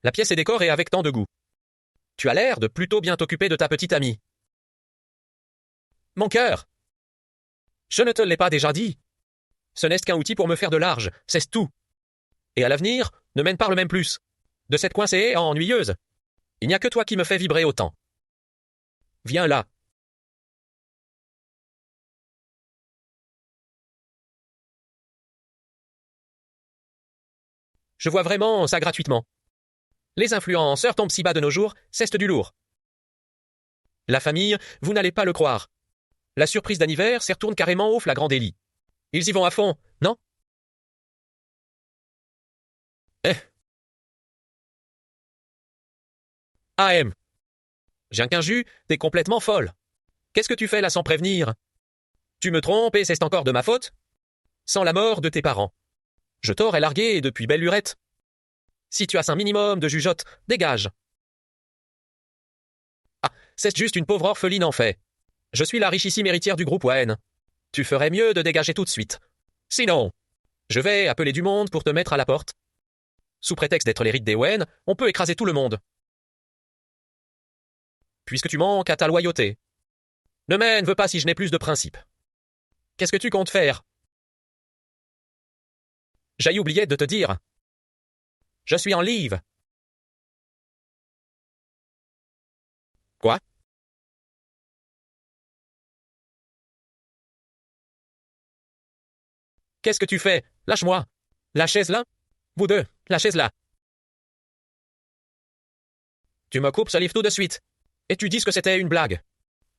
La pièce est décorée avec tant de goût. Tu as l'air de plutôt bien t'occuper de ta petite amie. Mon cœur! Je ne te l'ai pas déjà dit. Ce n'est qu'un outil pour me faire de large, c'est tout. Et à l'avenir, ne m'en parle même plus. De cette coincée ennuyeuse. Il n'y a que toi qui me fais vibrer autant. Viens là. Je vois vraiment ça gratuitement. Les influenceurs tombent si bas de nos jours, c'est du lourd. La famille, vous n'allez pas le croire. La surprise d'anniversaire tourne carrément au flagrant délit. Ils y vont à fond, non? Eh. AM. J'ai qu'un jus, t'es complètement folle. Qu'est-ce que tu fais là sans prévenir? Tu me trompes et c'est encore de ma faute? Sans la mort de tes parents. Je t'aurais largué depuis belle lurette. Si tu as un minimum de jugeote, dégage. Ah, c'est juste une pauvre orpheline en fait. Je suis la richissime héritière du groupe Wayne. Tu ferais mieux de dégager tout de suite. Sinon, je vais appeler du monde pour te mettre à la porte. Sous prétexte d'être l'hérite des Wayne, on peut écraser tout le monde. Puisque tu manques à ta loyauté. Ne m'en veux pas si je n'ai plus de principes. Qu'est-ce que tu comptes faire? J'ai oublié de te dire. Je suis en live. Quoi? Qu'est-ce que tu fais? Lâche-moi. La chaise là? Vous deux, la chaise là. Tu me coupes ce livre tout de suite. Et tu dis que c'était une blague.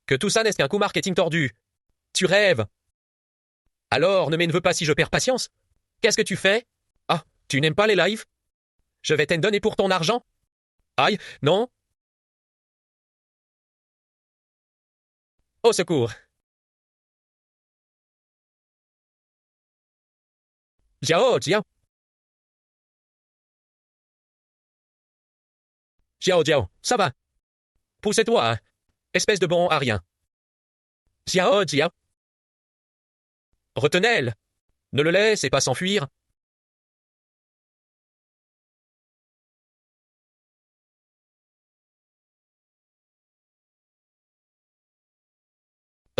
Que tout ça n'est qu'un coup marketing tordu. Tu rêves. Alors ne m'en veux pas si je perds patience. Qu'est-ce que tu fais? Ah, tu n'aimes pas les lives? Je vais t'en donner pour ton argent? Aïe, non? Au secours. Jiao, Jiao. Jiao, Jiao, ça va. Poussez-toi, hein. Espèce de bon à rien. Jiao, Jiao. Retenez-le. Ne le laissez pas s'enfuir.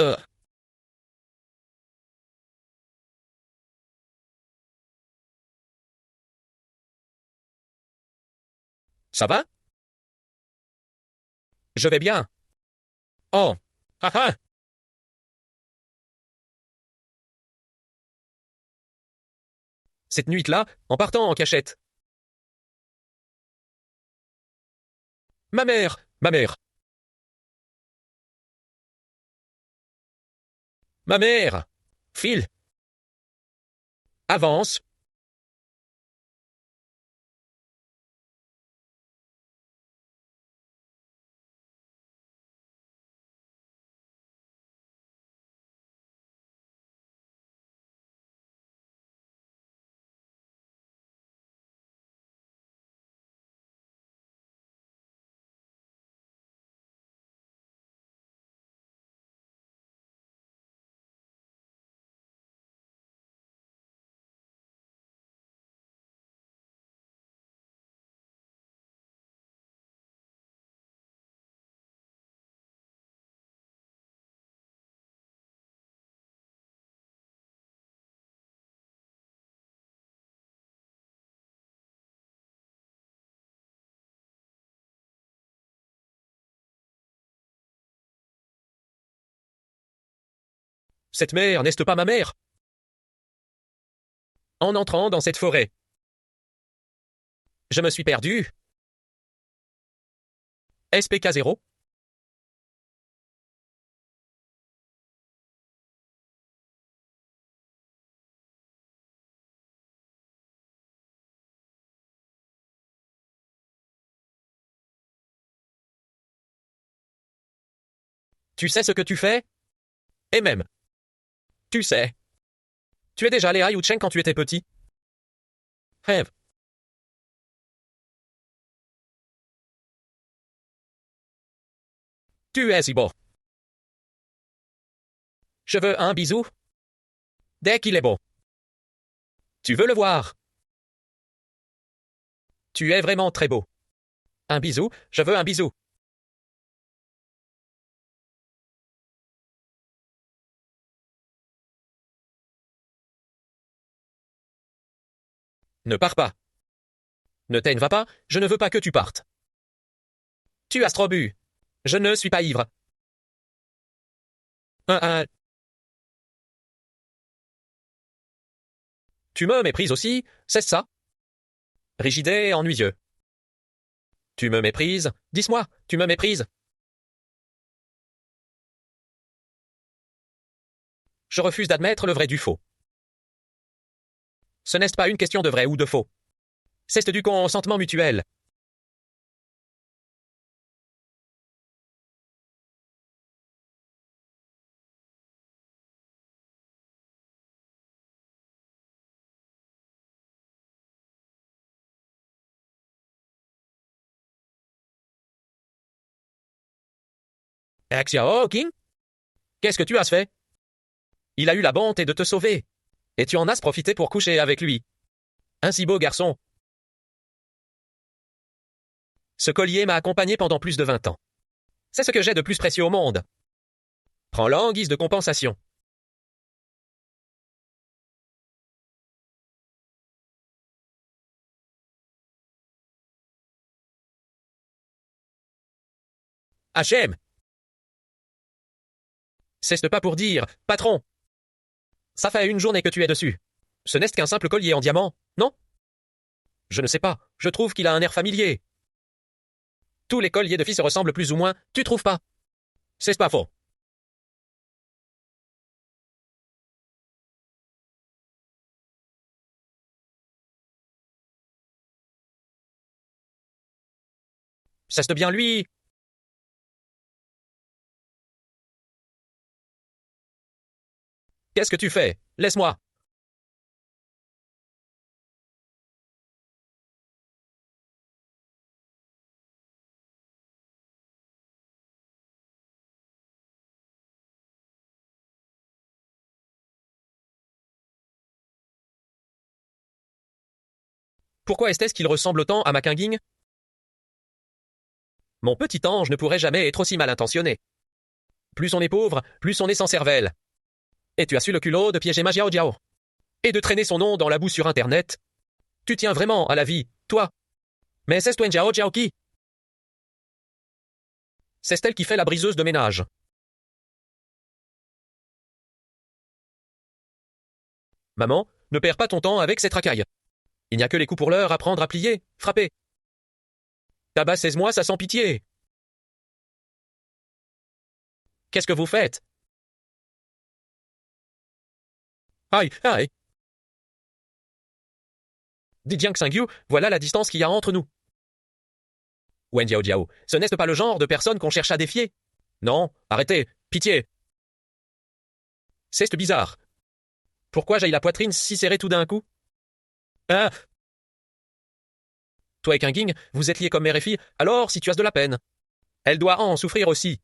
Euh, ça va? Je vais bien. Oh. Ah ah. Cette nuit-là, en partant en cachette. Ma mère, ma mère, ma mère. File. Avance. Cette mère n'est-ce pas ma mère? En entrant dans cette forêt. Je me suis perdu. SPK0. Tu sais ce que tu fais? Et même. Tu sais. Tu es déjà allé à Yucheng quand tu étais petit? Rêve. Tu es si beau. Je veux un bisou. Dès qu'il est beau. Tu veux le voir? Tu es vraiment très beau. Un bisou, je veux un bisou. Ne pars pas. Ne t'en va pas, je ne veux pas que tu partes. Tu as trop bu. Je ne suis pas ivre. Un. Tu me méprises aussi, c'est ça? Rigide et ennuyeux. Tu me méprises? Dis-moi, tu me méprises? Je refuse d'admettre le vrai du faux. Ce n'est pas une question de vrai ou de faux. C'est du consentement mutuel. Xiao King? Qu'est-ce que tu as fait? Il a eu la bonté de te sauver. Et tu en as profité pour coucher avec lui. Un si beau garçon. Ce collier m'a accompagné pendant plus de 20 ans. C'est ce que j'ai de plus précieux au monde. Prends-le en guise de compensation. H.M. C'est pas pour dire, patron. Ça fait une journée que tu es dessus. Ce n'est qu'un simple collier en diamant, non? Je ne sais pas, je trouve qu'il a un air familier. Tous les colliers de filles se ressemblent plus ou moins, tu trouves pas? C'est pas faux. C'est bien lui. Qu'est-ce que tu fais? Laisse-moi. Pourquoi est-ce qu'il ressemble autant à ma Kinging? Mon petit ange ne pourrait jamais être aussi mal intentionné. Plus on est pauvre, plus on est sans cervelle. Et tu as su le culot de piéger ma Jiao Jiao. Et de traîner son nom dans la boue sur Internet. Tu tiens vraiment à la vie, toi. Mais c'est toi Jiao Jiao qui? C'est elle qui fait la briseuse de ménage. Maman, ne perds pas ton temps avec cette racaille. Il n'y a que les coups pour l'heure à prendre à plier, frapper. Tabac 16 mois, ça sent pitié. Qu'est-ce que vous faites? Aïe, aïe. Dis Jiang Xingyu, voilà la distance qu'il y a entre nous. Wen Jiao Jiao, ce n'est pas le genre de personne qu'on cherche à défier. Non, arrêtez, pitié. C'est bizarre. Pourquoi j'ai la poitrine si serrée tout d'un coup? Ah. Toi et Kinging, vous êtes liés comme mère et fille, alors si tu as de la peine. Elle doit en souffrir aussi.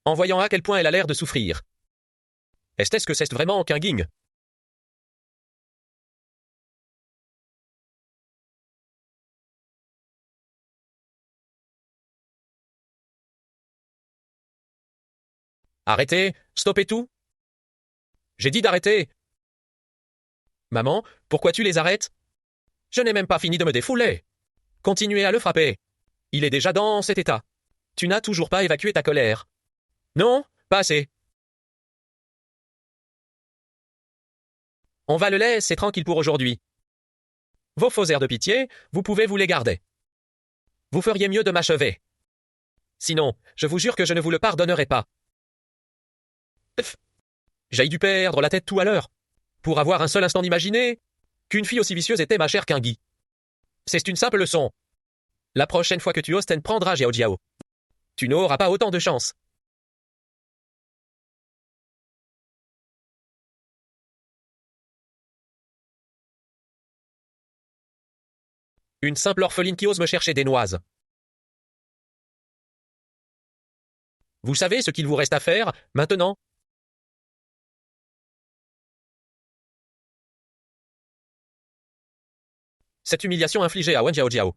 En voyant à quel point elle a l'air de souffrir. Est-ce que c'est vraiment Kinging? Arrêtez, stoppez tout. J'ai dit d'arrêter. Maman, pourquoi tu les arrêtes? Je n'ai même pas fini de me défouler. Continuez à le frapper. Il est déjà dans cet état. Tu n'as toujours pas évacué ta colère. Non, pas assez. On va le laisser tranquille pour aujourd'hui. Vos faux airs de pitié, vous pouvez vous les garder. Vous feriez mieux de m'achever. Sinon, je vous jure que je ne vous le pardonnerai pas. Pff, j'ai dû perdre la tête tout à l'heure. Pour avoir un seul instant d'imaginer qu'une fille aussi vicieuse était ma chère Kingui. C'est une simple leçon. La prochaine fois que tu oses t'en prendras Jiao Jiao. Tu n'auras pas autant de chance. Une simple orpheline qui ose me chercher des noises. Vous savez ce qu'il vous reste à faire, maintenant? cette humiliation infligée à Wen Jiao.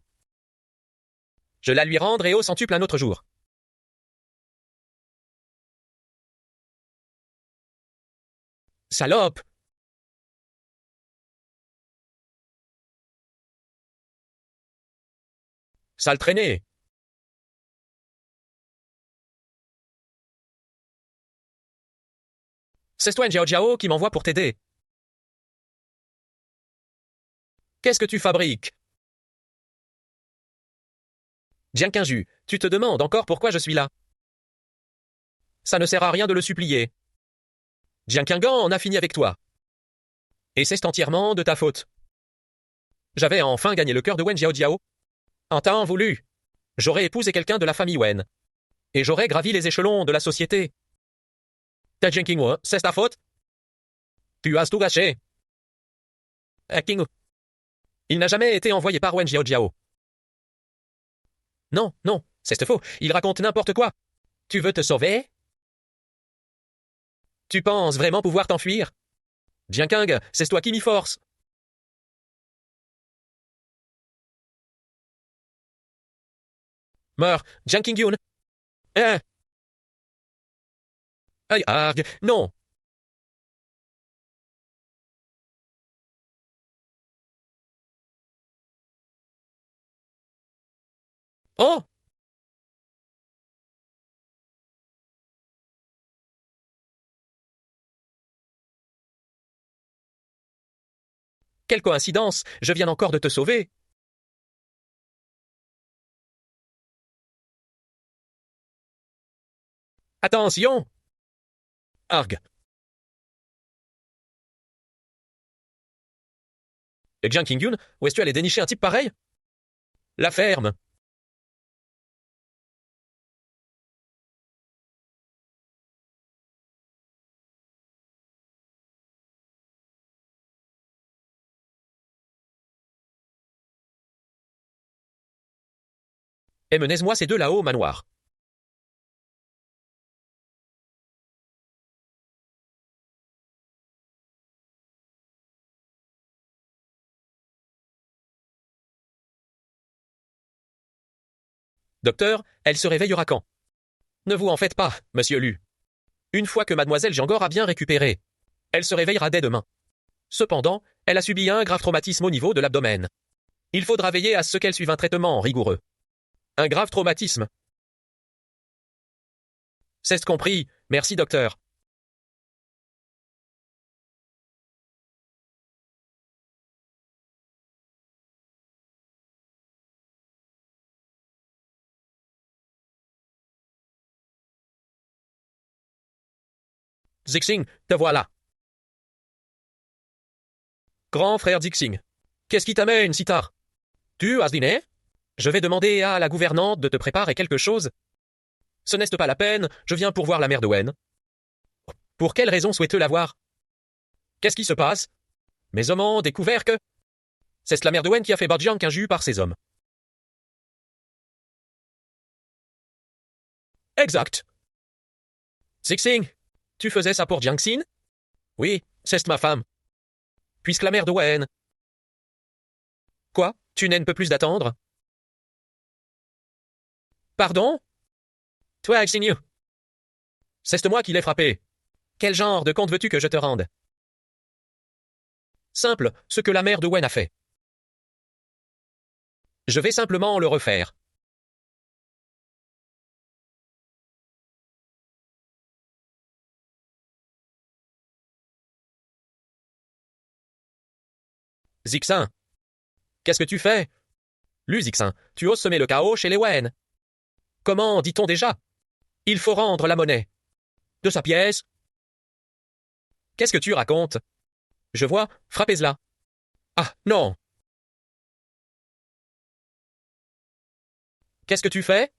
Je la lui rendrai au centuple un autre jour. Salope! Sale traînée! C'est toi, Jiao, qui m'envoie pour t'aider. Qu'est-ce que tu fabriques? Jiang Qingju, tu te demandes encore pourquoi je suis là. Ça ne sert à rien de le supplier. Jiang Qinggan en a fini avec toi. Et c'est entièrement de ta faute. J'avais enfin gagné le cœur de Wen Jiao. En temps voulu. J'aurais épousé quelqu'un de la famille Wen. Et j'aurais gravi les échelons de la société. Ta Jiang Qingwu, c'est ta faute? Tu as tout gâché. King. Il n'a jamais été envoyé par Wen Jiao. Non, non, c'est faux. Il raconte n'importe quoi. Tu veux te sauver? Tu penses vraiment pouvoir t'enfuir? Jiang Qing, c'est toi qui m'y force. Meurs, Jiang Qingyun. Hein? Aïe, argue, non. Oh! Quelle coïncidence, je viens encore de te sauver. Attention! Argue. Et Jiang Qingyun, où est-ce que tu allais dénicher un type pareil? La ferme. Et menez-moi ces deux là-haut au manoir. Docteur, elle se réveillera quand? Ne vous en faites pas, monsieur Lu. Une fois que mademoiselle Jiangor a bien récupéré, elle se réveillera dès demain. Cependant, elle a subi un grave traumatisme au niveau de l'abdomen. Il faudra veiller à ce qu'elle suive un traitement rigoureux. Un grave traumatisme. C'est compris. Merci, docteur. Zixing, te voilà. Grand frère Zixing. Qu'est-ce qui t'amène si tard? Tu as dîné? Je vais demander à la gouvernante de te préparer quelque chose. Ce n'est pas la peine, je viens pour voir la mère de Wen. Pour quelle raison souhaites-tu la voir? Qu'est-ce qui se passe? Mes hommes ont découvert que... C'est la mère de Wen qui a fait Jiang Qingju par ses hommes. Exact. Zixing, tu faisais ça pour Jiang Xin? Oui, c'est ma femme. Puisque la mère de Wen... Quoi? Tu n'aimes peu plus d'attendre? Pardon? Toi, Xingyu. C'est moi qui l'ai frappé. Quel genre de compte veux-tu que je te rende? Simple, ce que la mère de Wen a fait. Je vais simplement le refaire. Zixin. Qu'est-ce que tu fais? Lu Zixin, tu oses semer le chaos chez les Wen. Comment dit-on déjà? Il faut rendre la monnaie. De sa pièce. Qu'est-ce que tu racontes? Je vois, frappez-la. Ah, non. Qu'est-ce que tu fais?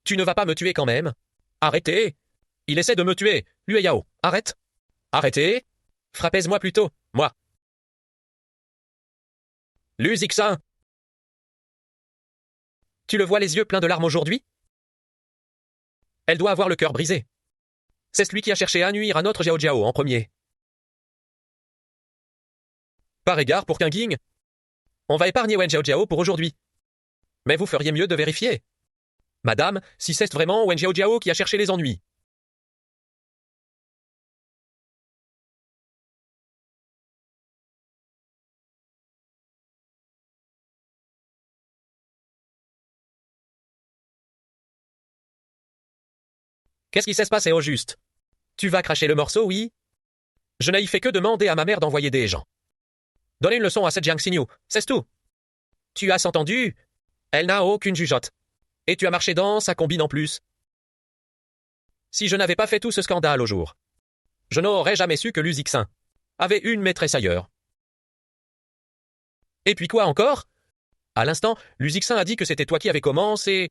Tu ne vas pas me tuer quand même. Arrêtez. Il essaie de me tuer. Lui et Yao, arrête. Arrêtez. Frappez-moi plutôt, moi. Lu Zixin. Tu le vois les yeux pleins de larmes aujourd'hui? Elle doit avoir le cœur brisé. C'est celui qui a cherché à nuire à notre Jiao en premier. Par égard pour Qinging, On va épargner Wen Jiao pour aujourd'hui. Mais vous feriez mieux de vérifier. Madame, si c'est vraiment Wen Jiao qui a cherché les ennuis. Qu'est-ce qui s'est passé au juste? Tu vas cracher le morceau, oui? Je n'ai fait que demander à ma mère d'envoyer des gens. Donner une leçon à cette Jiang Xinyu, c'est tout. Tu as entendu? Elle n'a aucune jugeote. Et tu as marché dans sa combine en plus. Si je n'avais pas fait tout ce scandale au jour, je n'aurais jamais su que Lu Zixin avait une maîtresse ailleurs. Et puis quoi encore? À l'instant, Lu Zixin a dit que c'était toi qui avais commencé.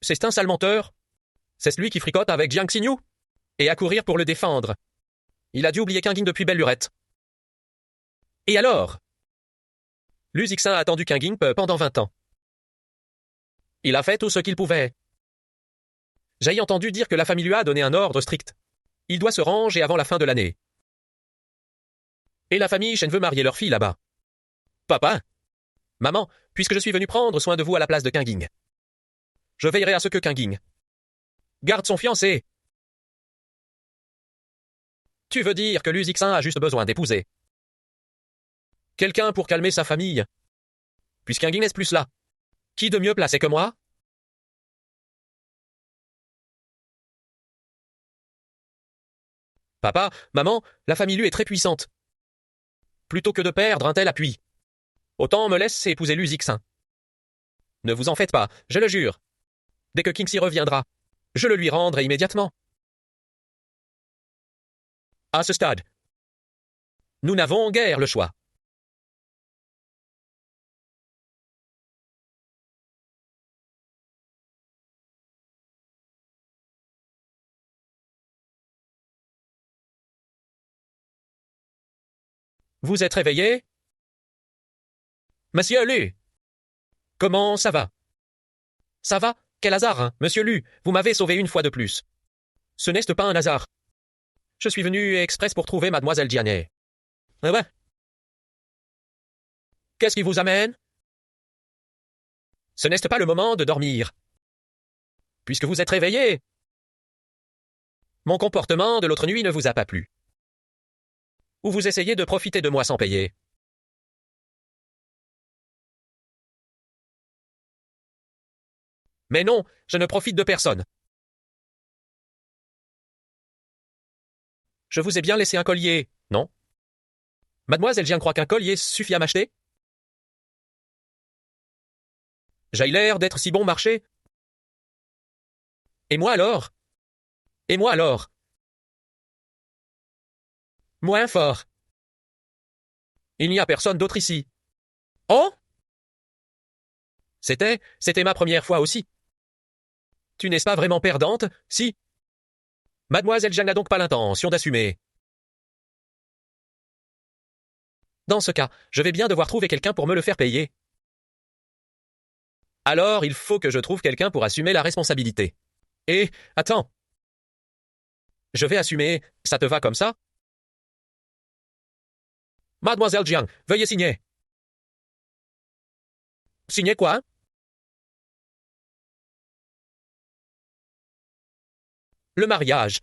C'est un sale menteur. C'est celui qui fricote avec Jiang Xinyu. Et à courir pour le défendre. Il a dû oublier Qingyin depuis belle lurette. Et alors? Lu Zixin a attendu Qingyin pendant 20 ans. Il a fait tout ce qu'il pouvait. J'ai entendu dire que la famille lui a donné un ordre strict. Il doit se ranger avant la fin de l'année. Et la famille Shen veut marier leur fille là-bas. Papa? Maman, puisque je suis venu prendre soin de vous à la place de Qingyin, je veillerai à ce que Qingyin garde son fiancé. Tu veux dire que Lu Zixin a juste besoin d'épouser quelqu'un pour calmer sa famille? Puisqu'Qingyin n'est plus là, qui de mieux placé que moi? Papa, maman, la famille Lu est très puissante. Plutôt que de perdre un tel appui, autant me laisse épouser Lu Zixin. Ne vous en faites pas, je le jure. Dès que Qingxi reviendra, je le lui rendrai immédiatement. À ce stade, nous n'avons guère le choix. Vous êtes réveillé? Monsieur Lu, comment ça va? Ça va? Quel hasard, hein, monsieur Lu, vous m'avez sauvé une fois de plus. Ce n'est pas un hasard. Je suis venu express pour trouver mademoiselle Jianet. Eh ouais. Qu'est-ce qui vous amène? Ce n'est pas le moment de dormir. Puisque vous êtes réveillé. Mon comportement de l'autre nuit ne vous a pas plu. Ou vous essayez de profiter de moi sans payer. Mais non, je ne profite de personne. Je vous ai bien laissé un collier, non? Mademoiselle Jiang croit qu'un collier suffit à m'acheter? J'ai l'air d'être si bon marché. Et moi alors? Et moi alors? Moins fort. Il n'y a personne d'autre ici. Oh? C'était ma première fois aussi. Tu n'es pas vraiment perdante, si? Mademoiselle Jiang n'a donc pas l'intention d'assumer. Dans ce cas, je vais bien devoir trouver quelqu'un pour me le faire payer. Alors, il faut que je trouve quelqu'un pour assumer la responsabilité. Et, attends. Je vais assumer, ça te va comme ça? Mademoiselle Jiang, veuillez signer. Signer quoi? Le mariage.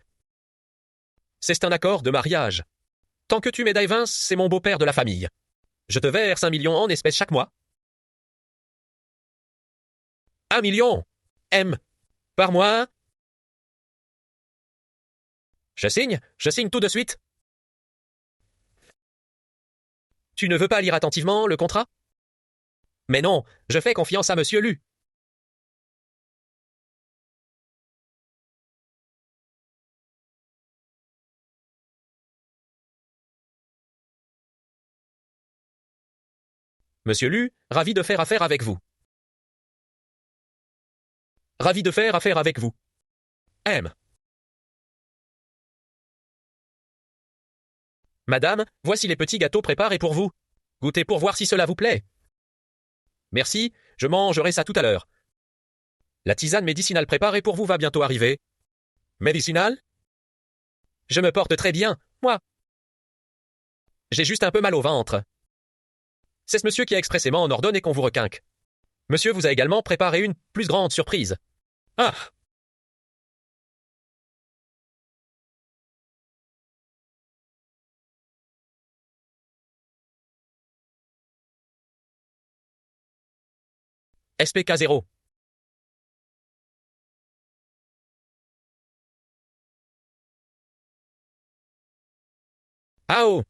C'est un accord de mariage. Tant que tu m'aides Ivan, c'est mon beau-père de la famille. Je te verse 1 million en espèces chaque mois. 1 million? M. Par mois? Je signe tout de suite. Tu ne veux pas lire attentivement le contrat? Mais non, je fais confiance à monsieur Lu. Monsieur Lu, ravi de faire affaire avec vous. Ravi de faire affaire avec vous. M. Madame, voici les petits gâteaux préparés pour vous. Goûtez pour voir si cela vous plaît. Merci, je mangerai ça tout à l'heure. La tisane médicinale préparée pour vous va bientôt arriver. Médicinale? Je me porte très bien, moi. J'ai juste un peu mal au ventre. C'est ce monsieur qui a expressément ordonné qu'on vous requinque. Monsieur vous a également préparé une plus grande surprise. Ah! SPK 0. AO.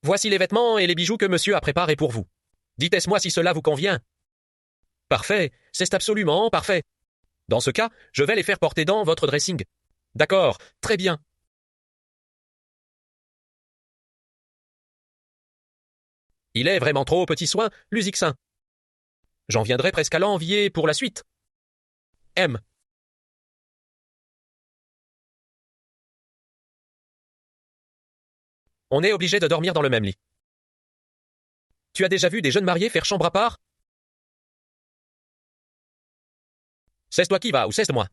Voici les vêtements et les bijoux que monsieur a préparés pour vous. Dites-moi si cela vous convient. Parfait, c'est absolument parfait. Dans ce cas, je vais les faire porter dans votre dressing. D'accord, très bien. Il est vraiment trop petit soin, Lusixin. J'en viendrai presque à l'envier pour la suite. M. On est obligé de dormir dans le même lit. Tu as déjà vu des jeunes mariés faire chambre à part? C'est toi qui vas ou c'est moi?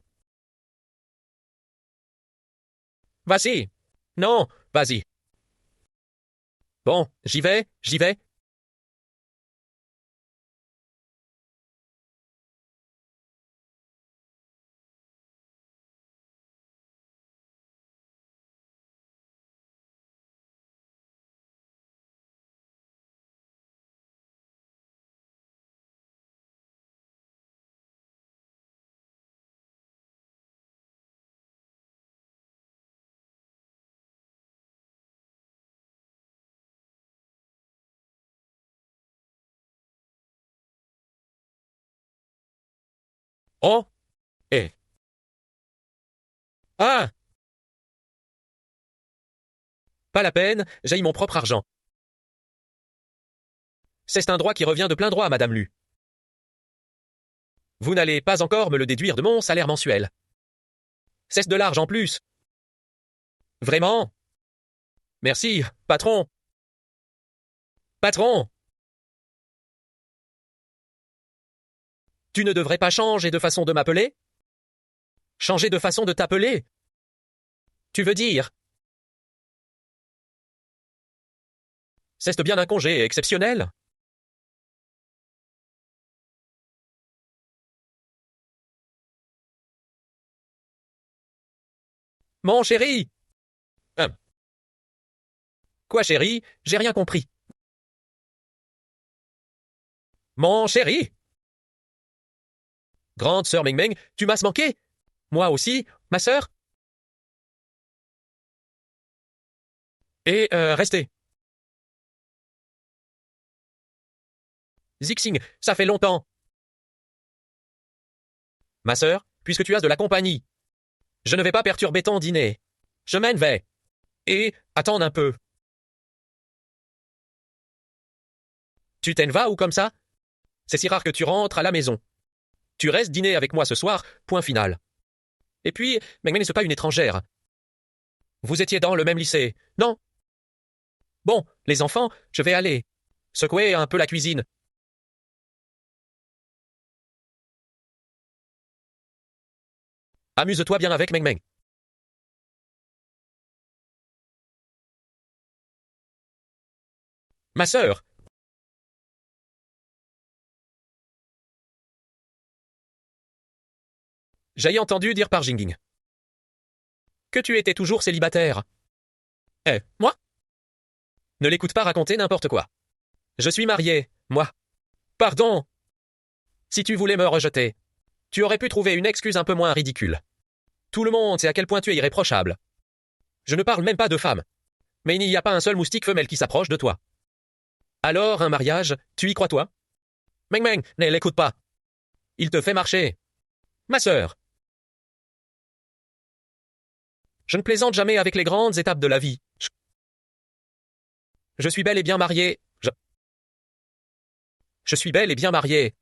Vas-y. Non, vas-y. Bon, j'y vais, j'y vais. Oh, eh. Ah, pas la peine, j'ai mon propre argent. C'est un droit qui revient de plein droit, Madame Lu. Vous n'allez pas encore me le déduire de mon salaire mensuel. C'est de l'argent en plus. Vraiment? Merci, patron. Patron, tu ne devrais pas changer de façon de m'appeler? Changer de façon de t'appeler? Tu veux dire? C'est bien un congé exceptionnel? Mon chéri! Hum. Quoi, chéri? J'ai rien compris. Mon chéri! Grande sœur Meng Meng, tu m'as manqué? Moi aussi, ma sœur? Et, restez. Zixing, ça fait longtemps. Ma sœur, puisque tu as de la compagnie, je ne vais pas perturber ton dîner. Je m'en vais. Et, attends un peu. Tu t'en vas ou comme ça? C'est si rare que tu rentres à la maison. Tu restes dîner avec moi ce soir, point final. Et puis, Meng Meng n'est pas une étrangère. Vous étiez dans le même lycée, non? Bon, les enfants, je vais aller. Secouer un peu la cuisine. Amuse-toi bien avec Meng Meng. Ma sœur, j'ai entendu dire par Jinging que tu étais toujours célibataire. Eh, moi? Ne l'écoute pas raconter n'importe quoi. Je suis marié, moi. Pardon. Si tu voulais me rejeter, tu aurais pu trouver une excuse un peu moins ridicule. Tout le monde sait à quel point tu es irréprochable. Je ne parle même pas de femmes. Mais il n'y a pas un seul moustique femelle qui s'approche de toi. Alors, un mariage, tu y crois toi? Meng Meng, ne l'écoute pas. Il te fait marcher. Ma sœur. Je ne plaisante jamais avec les grandes étapes de la vie. Je suis bel et bien marié. Je suis bel et bien marié.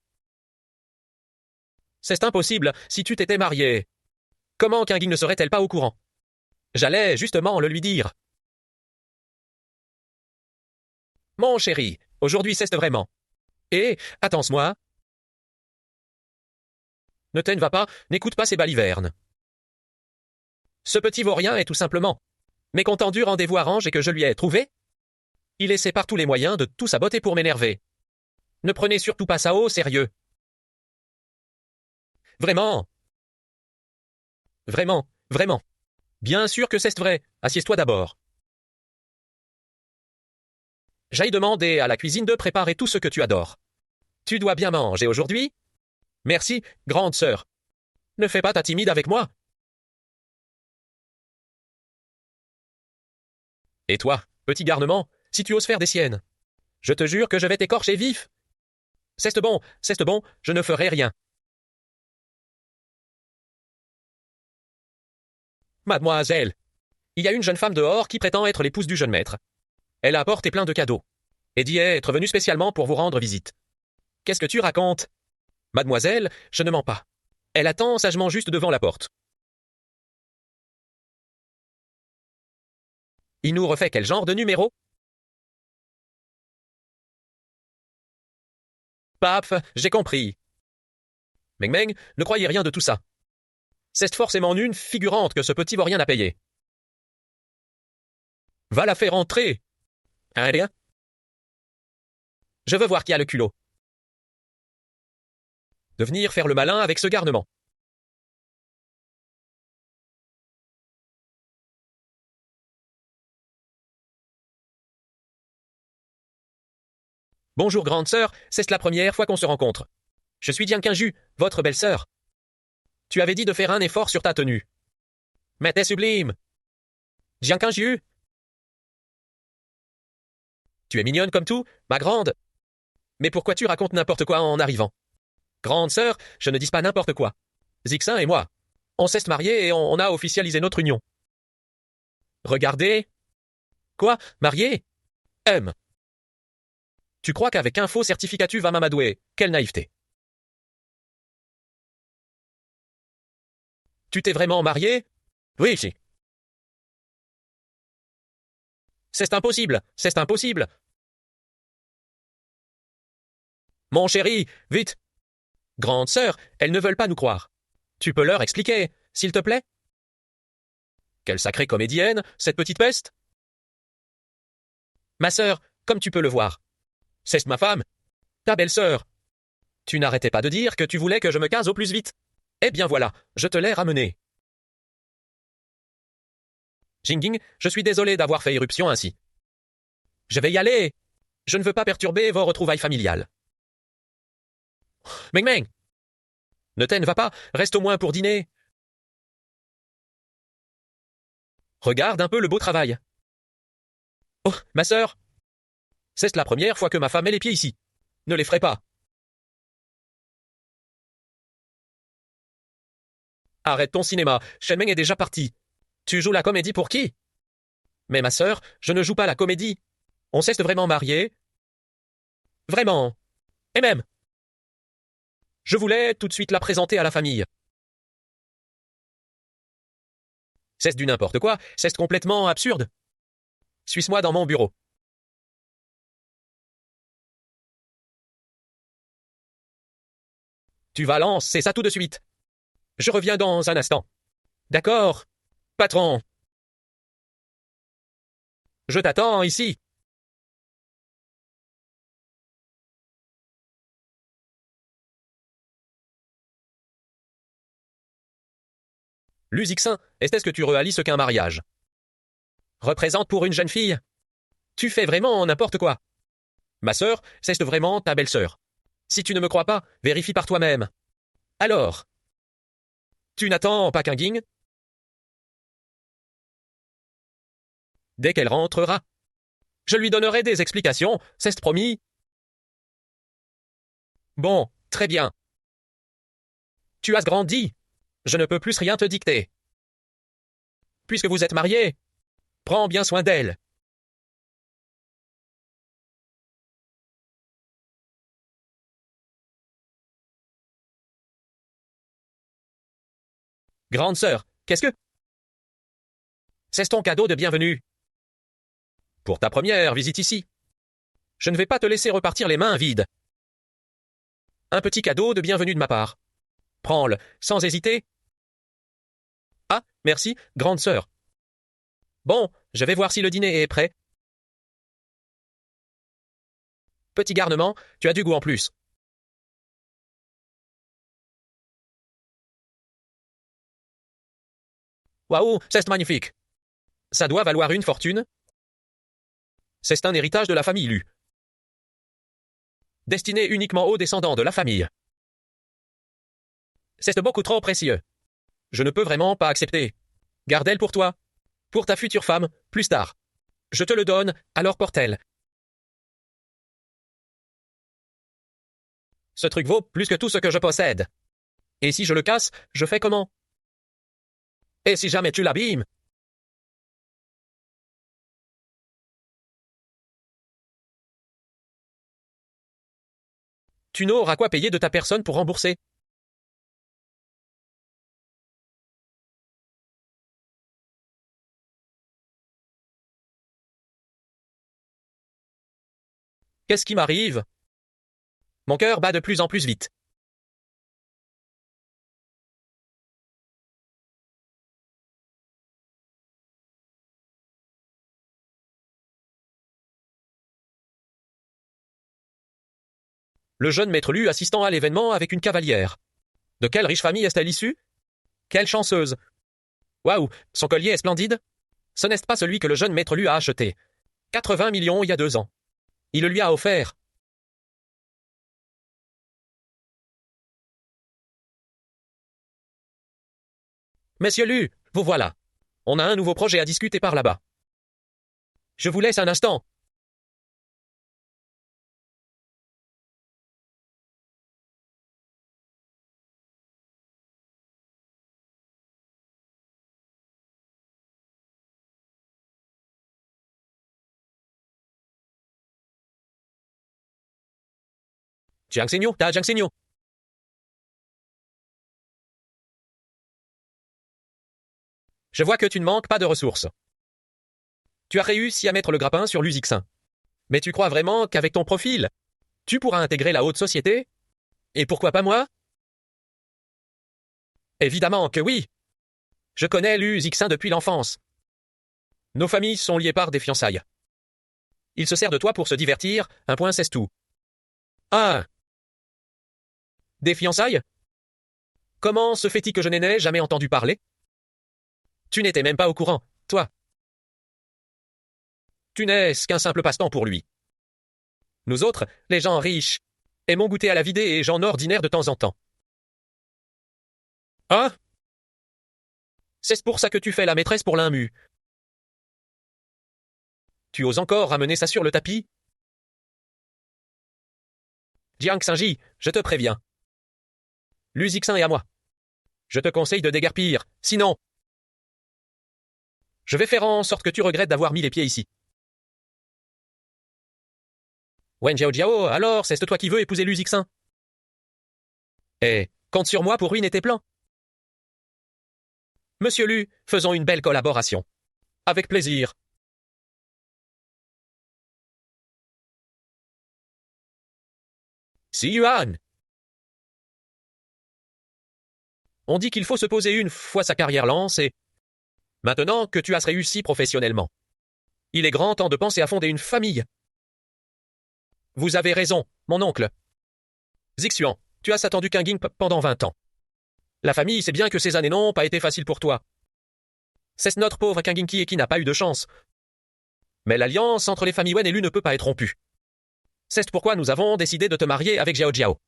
C'est impossible si tu t'étais marié. Comment Kinging ne serait-elle pas au courant? J'allais justement le lui dire. Mon chéri, aujourd'hui c'est vraiment. Et, attends-moi, Ne t'en va pas, n'écoute pas ces balivernes. Ce petit vaurien est tout simplement mécontent du rendez-vous à Range et que je lui ai trouvé. Il essaie par tous les moyens de tout saboter pour m'énerver. Ne prenez surtout pas ça au sérieux. Vraiment. Vraiment, vraiment. Bien sûr que c'est vrai, assieds-toi d'abord. J'aille demander à la cuisine de préparer tout ce que tu adores. Tu dois bien manger aujourd'hui. Merci, grande sœur. Ne fais pas ta timide avec moi. Et toi, petit garnement, si tu oses faire des siennes, je te jure que je vais t'écorcher vif. C'est bon, je ne ferai rien. Mademoiselle, il y a une jeune femme dehors qui prétend être l'épouse du jeune maître. Elle a apporté plein de cadeaux, et dit être venue spécialement pour vous rendre visite. Qu'est-ce que tu racontes? Mademoiselle, je ne mens pas. Elle attend sagement juste devant la porte. Il nous refait quel genre de numéro? Paf, j'ai compris. Meng Meng, ne croyez rien de tout ça. C'est forcément une figurante que ce petit vaurien a payé. Va la faire entrer. Rien. Je veux voir qui a le culot de venir faire le malin avec ce garnement. Bonjour grande sœur, c'est la première fois qu'on se rencontre. Je suis Dian Quinju, votre belle-sœur. Tu avais dit de faire un effort sur ta tenue. Mais t'es sublime. Dian Quinju. Tu es mignonne comme tout, ma grande. Mais pourquoi tu racontes n'importe quoi en arrivant? Grande sœur, je ne dis pas n'importe quoi. Zixin et moi, on s'est mariés et on a officialisé notre union. Regardez. Quoi, marié? Tu crois qu'avec un faux certificat tu vas m'amadouer? Quelle naïveté. Tu t'es vraiment marié? Oui, si. C'est impossible, c'est impossible. Mon chéri, vite. Grande sœur, elles ne veulent pas nous croire. Tu peux leur expliquer, s'il te plaît? Quelle sacrée comédienne, cette petite peste. Ma sœur, comme tu peux le voir. C'est ma femme, ta belle-sœur. Tu n'arrêtais pas de dire que tu voulais que je me case au plus vite. Eh bien voilà, je te l'ai ramené. Jingjing, je suis désolé d'avoir fait irruption ainsi. Je vais y aller. Je ne veux pas perturber vos retrouvailles familiales. Meng Meng. Ne t'en va pas, reste au moins pour dîner. Regarde un peu le beau travail. Oh, ma sœur. C'est la première fois que ma femme met les pieds ici. Ne les ferai pas. Arrête ton cinéma, Shen Meng est déjà parti. Tu joues la comédie pour qui? Mais ma sœur, je ne joue pas la comédie. On s'est vraiment mariés. Vraiment. Et même. Je voulais tout de suite la présenter à la famille. C'est du n'importe quoi, c'est complètement absurde. Suis-moi dans mon bureau. Tu vas lancer ça tout de suite. Je reviens dans un instant. D'accord, patron. Je t'attends ici. Lusixin, est-ce que tu réalises ce qu'un mariage représente pour une jeune fille? Tu fais vraiment n'importe quoi. Ma sœur, c'est vraiment ta belle-sœur. Si tu ne me crois pas, vérifie par toi-même. Alors, tu n'attends pas qu'un ging? Dès qu'elle rentrera, je lui donnerai des explications, c'est promis. Bon, très bien. Tu as grandi. Je ne peux plus rien te dicter. Puisque vous êtes mariés, prends bien soin d'elle. Grande sœur, qu'est-ce que... C'est ton cadeau de bienvenue. Pour ta première visite ici. Je ne vais pas te laisser repartir les mains vides. Un petit cadeau de bienvenue de ma part. Prends-le, sans hésiter. Ah, merci, grande sœur. Bon, je vais voir si le dîner est prêt. Petit garnement, tu as du goût en plus. Waouh, c'est magnifique. Ça doit valoir une fortune. C'est un héritage de la famille Lu. Destiné uniquement aux descendants de la famille. C'est beaucoup trop précieux. Je ne peux vraiment pas accepter. Garde-elle pour toi. Pour ta future femme, plus tard. Je te le donne, alors porte-elle. Ce truc vaut plus que tout ce que je possède. Et si je le casse, je fais comment? Et si jamais tu l'abîmes? Tu n'auras quoi payer de ta personne pour rembourser. Qu'est-ce qui m'arrive? Mon cœur bat de plus en plus vite. Le jeune maître Lu assistant à l'événement avec une cavalière. De quelle riche famille est-elle issue? Quelle chanceuse! Waouh, son collier est splendide. Ce n'est pas celui que le jeune maître Lu a acheté. 80 millions il y a 2 ans. Il le lui a offert. Messieurs Lu, vous voilà. On a un nouveau projet à discuter par là-bas. Je vous laisse un instant. Jiang Xinyu, ta Jiang Xinyu. Je vois que tu ne manques pas de ressources. Tu as réussi à mettre le grappin sur l'Uzixin. Mais tu crois vraiment qu'avec ton profil, tu pourras intégrer la haute société? Et pourquoi pas moi? Évidemment que oui. Je connais Lu Zixin depuis l'enfance. Nos familles sont liées par des fiançailles. Il se sert de toi pour se divertir, un point c'est tout. Ah! Des fiançailles? Comment se fait-il que je n'ai jamais entendu parler? Tu n'étais même pas au courant, toi. Tu n'es qu'un simple passe-temps pour lui. Nous autres, les gens riches, aimons goûter à la vie et gens ordinaires de temps en temps. Ah? C'est pour ça que tu fais la maîtresse pour l'immu. Tu oses encore ramener ça sur le tapis? Jiang Xinji, je te préviens. Lu Zixin est à moi. Je te conseille de déguerpir, sinon... Je vais faire en sorte que tu regrettes d'avoir mis les pieds ici. Wen Jiao Jiao, alors c'est toi qui veux épouser Lu Zixin? Eh, compte sur moi pour ruiner tes plans. Monsieur Lu, faisons une belle collaboration. Avec plaisir. Si Yuan. On dit qu'il faut se poser une fois sa carrière lancée. Maintenant que tu as réussi professionnellement, il est grand temps de penser à fonder une famille. Vous avez raison, mon oncle. Zixuan, tu as attendu Kanging pendant 20 ans. La famille sait bien que ces années n'ont pas été faciles pour toi. C'est notre pauvre Kanging qui n'a pas eu de chance. Mais l'alliance entre les familles Wen et Lu ne peut pas être rompue. C'est pourquoi nous avons décidé de te marier avec Jiao Jiao.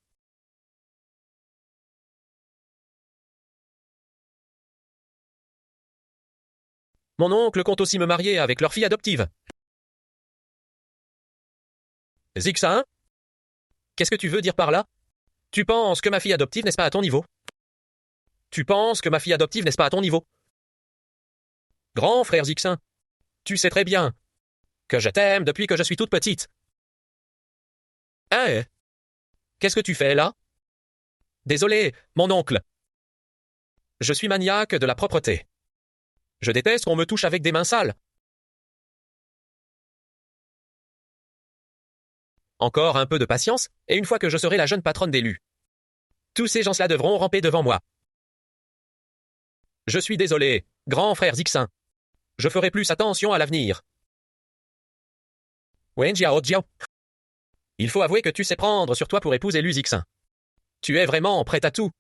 Mon oncle compte aussi me marier avec leur fille adoptive. Zixin? Qu'est-ce que tu veux dire par là? Tu penses que ma fille adoptive n'est pas à ton niveau? Tu penses que ma fille adoptive n'est pas à ton niveau? Grand frère Zixin, tu sais très bien que je t'aime depuis que je suis toute petite. Hein? Qu'est-ce que tu fais là? Désolé, mon oncle. Je suis maniaque de la propreté. Je déteste qu'on me touche avec des mains sales. Encore un peu de patience, et une fois que je serai la jeune patronne d'élu. Tous ces gens-là devront ramper devant moi. Je suis désolé, grand frère Zixin. Je ferai plus attention à l'avenir. Wen Jiao Jiao. Il faut avouer que tu sais prendre sur toi pour épouser Lu Zixin. Tu es vraiment prêt à tout.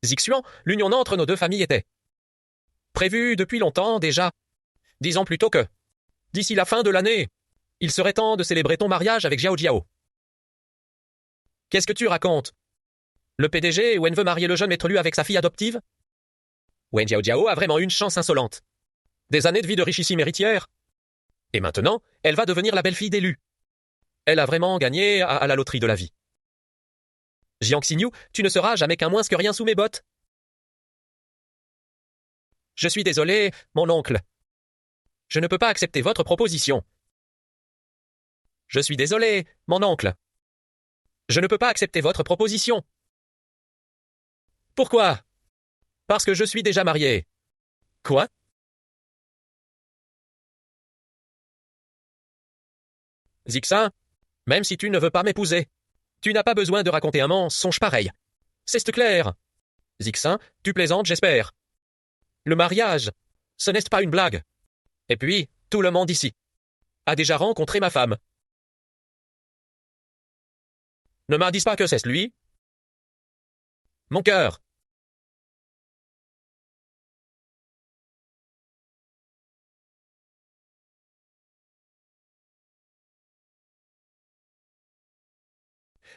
Zixuan, l'union entre nos deux familles était prévue depuis longtemps déjà. Disons plutôt que, d'ici la fin de l'année, il serait temps de célébrer ton mariage avec Jiao Jiao. Qu'est-ce que tu racontes? Le PDG Wen veut marier le jeune maître Lu avec sa fille adoptive? Wen Jiao Jiao a vraiment une chance insolente. Des années de vie de richissime héritière. Et maintenant, elle va devenir la belle-fille d'élu. Elle a vraiment gagné à la loterie de la vie. Jiang Xinyu, tu ne seras jamais qu'un moins que rien sous mes bottes. Je suis désolé, mon oncle. Je ne peux pas accepter votre proposition. Je suis désolé, mon oncle. Je ne peux pas accepter votre proposition. Pourquoi? Parce que je suis déjà marié. Quoi? Zixin, même si tu ne veux pas m'épouser, tu n'as pas besoin de raconter un mensonge pareil. C'est clair. Zixin, tu plaisantes, j'espère. Le mariage, ce n'est pas une blague. Et puis, tout le monde ici a déjà rencontré ma femme. Ne m'indice pas que c'est lui. Mon cœur.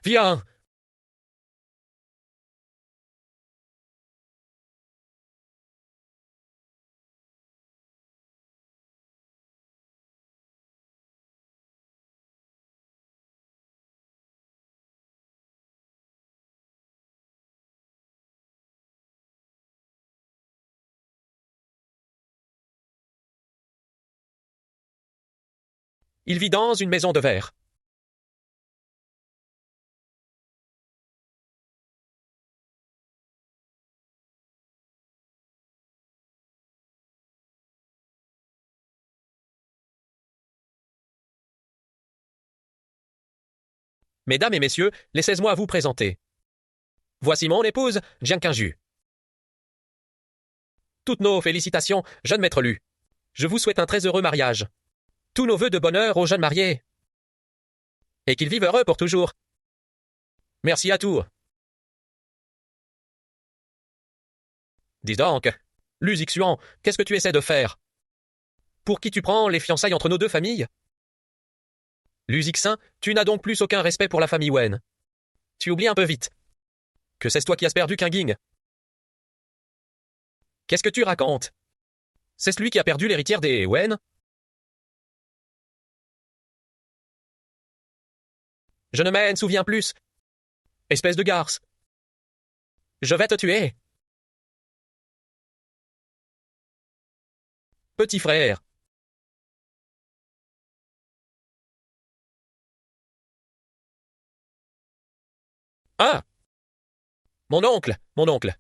Viens. Il vit dans une maison de verre. Mesdames et messieurs, laissez-moi vous présenter. Voici mon épouse, Jiang Qingju. Toutes nos félicitations, jeune maître Lu. Je vous souhaite un très heureux mariage. Tous nos vœux de bonheur aux jeunes mariés. Et qu'ils vivent heureux pour toujours. Merci à tous. Dis donc, Lu Zixuan, qu'est-ce que tu essaies de faire? Pour qui tu prends les fiançailles entre nos deux familles? Lu Zixin, tu n'as donc plus aucun respect pour la famille Wen. Tu oublies un peu vite. Que c'est toi qui as perdu Qinging. Qu'est-ce que tu racontes? C'est celui qui a perdu l'héritière des Wen? Je ne m'en souviens plus. Espèce de garce. Je vais te tuer. Petit frère. Ah! Mon oncle, mon oncle.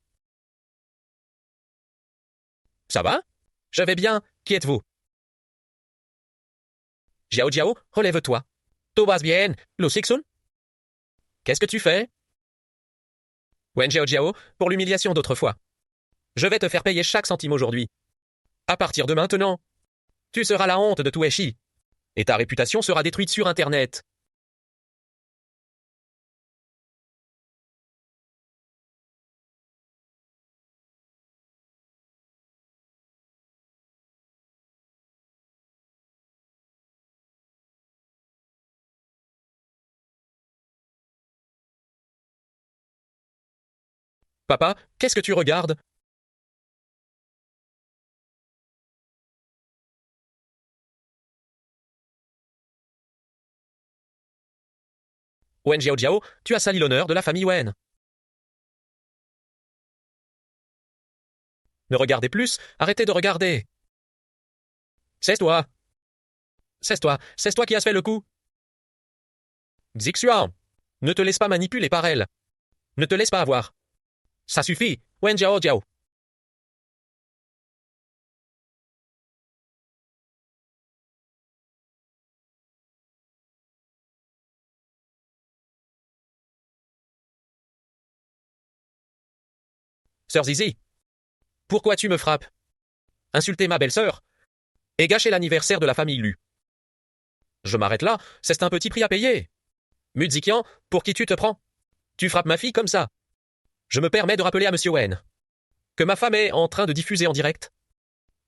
Ça va? Je vais bien. Qui êtes-vous? Jiao Jiao, relève-toi. Tout va bien, Lu Xixun? Qu'est-ce que tu fais? Wen Jiao Jiao, pour l'humiliation d'autrefois. Je vais te faire payer chaque centime aujourd'hui. À partir de maintenant, tu seras la honte de Tueshi. Et ta réputation sera détruite sur Internet. Papa, qu'est-ce que tu regardes? Wen Jiao Jiao, tu as sali l'honneur de la famille Wen. Ne regardez plus, arrêtez de regarder. C'est toi. C'est toi qui as fait le coup. Zixuan, ne te laisse pas manipuler par elle. Ne te laisse pas avoir. Ça suffit, Wen Jiao Jiao. Sœur Zizi, pourquoi tu me frappes? Insulter ma belle-sœur et gâcher l'anniversaire de la famille Lu. Je m'arrête là, c'est un petit prix à payer. Mudzikian, pour qui tu te prends? Tu frappes ma fille comme ça. Je me permets de rappeler à Monsieur Wen que ma femme est en train de diffuser en direct.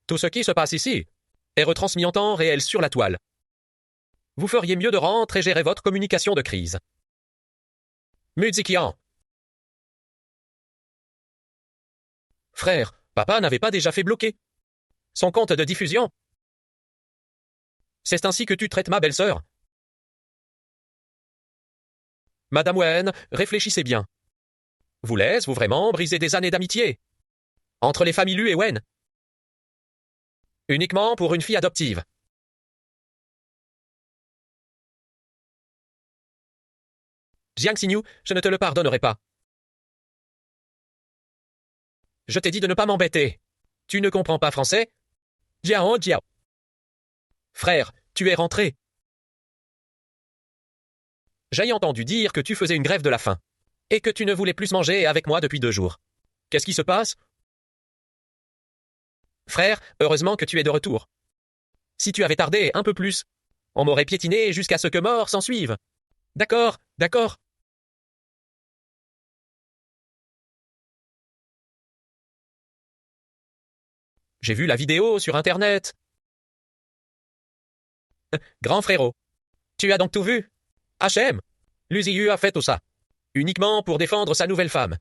Tout ce qui se passe ici est retransmis en temps réel sur la toile. Vous feriez mieux de rentrer et gérer votre communication de crise. Mudzikian. Frère, papa n'avait pas déjà fait bloquer son compte de diffusion? C'est ainsi que tu traites ma belle-sœur? Madame Wen, réfléchissez bien. Voulez-vous vraiment briser des années d'amitié entre les familles Lu et Wen? Uniquement pour une fille adoptive. Jiang Xinyu, je ne te le pardonnerai pas. Je t'ai dit de ne pas m'embêter. Tu ne comprends pas français? Jiao Jiao. Frère, tu es rentré. J'ai entendu dire que tu faisais une grève de la faim, et que tu ne voulais plus manger avec moi depuis 2 jours. Qu'est-ce qui se passe? Frère, heureusement que tu es de retour. Si tu avais tardé un peu plus, on m'aurait piétiné jusqu'à ce que mort s'en suive. D'accord, d'accord. J'ai vu la vidéo sur Internet. Grand frérot, tu as donc tout vu? HM, Luziyu a fait tout ça, uniquement pour défendre sa nouvelle femme.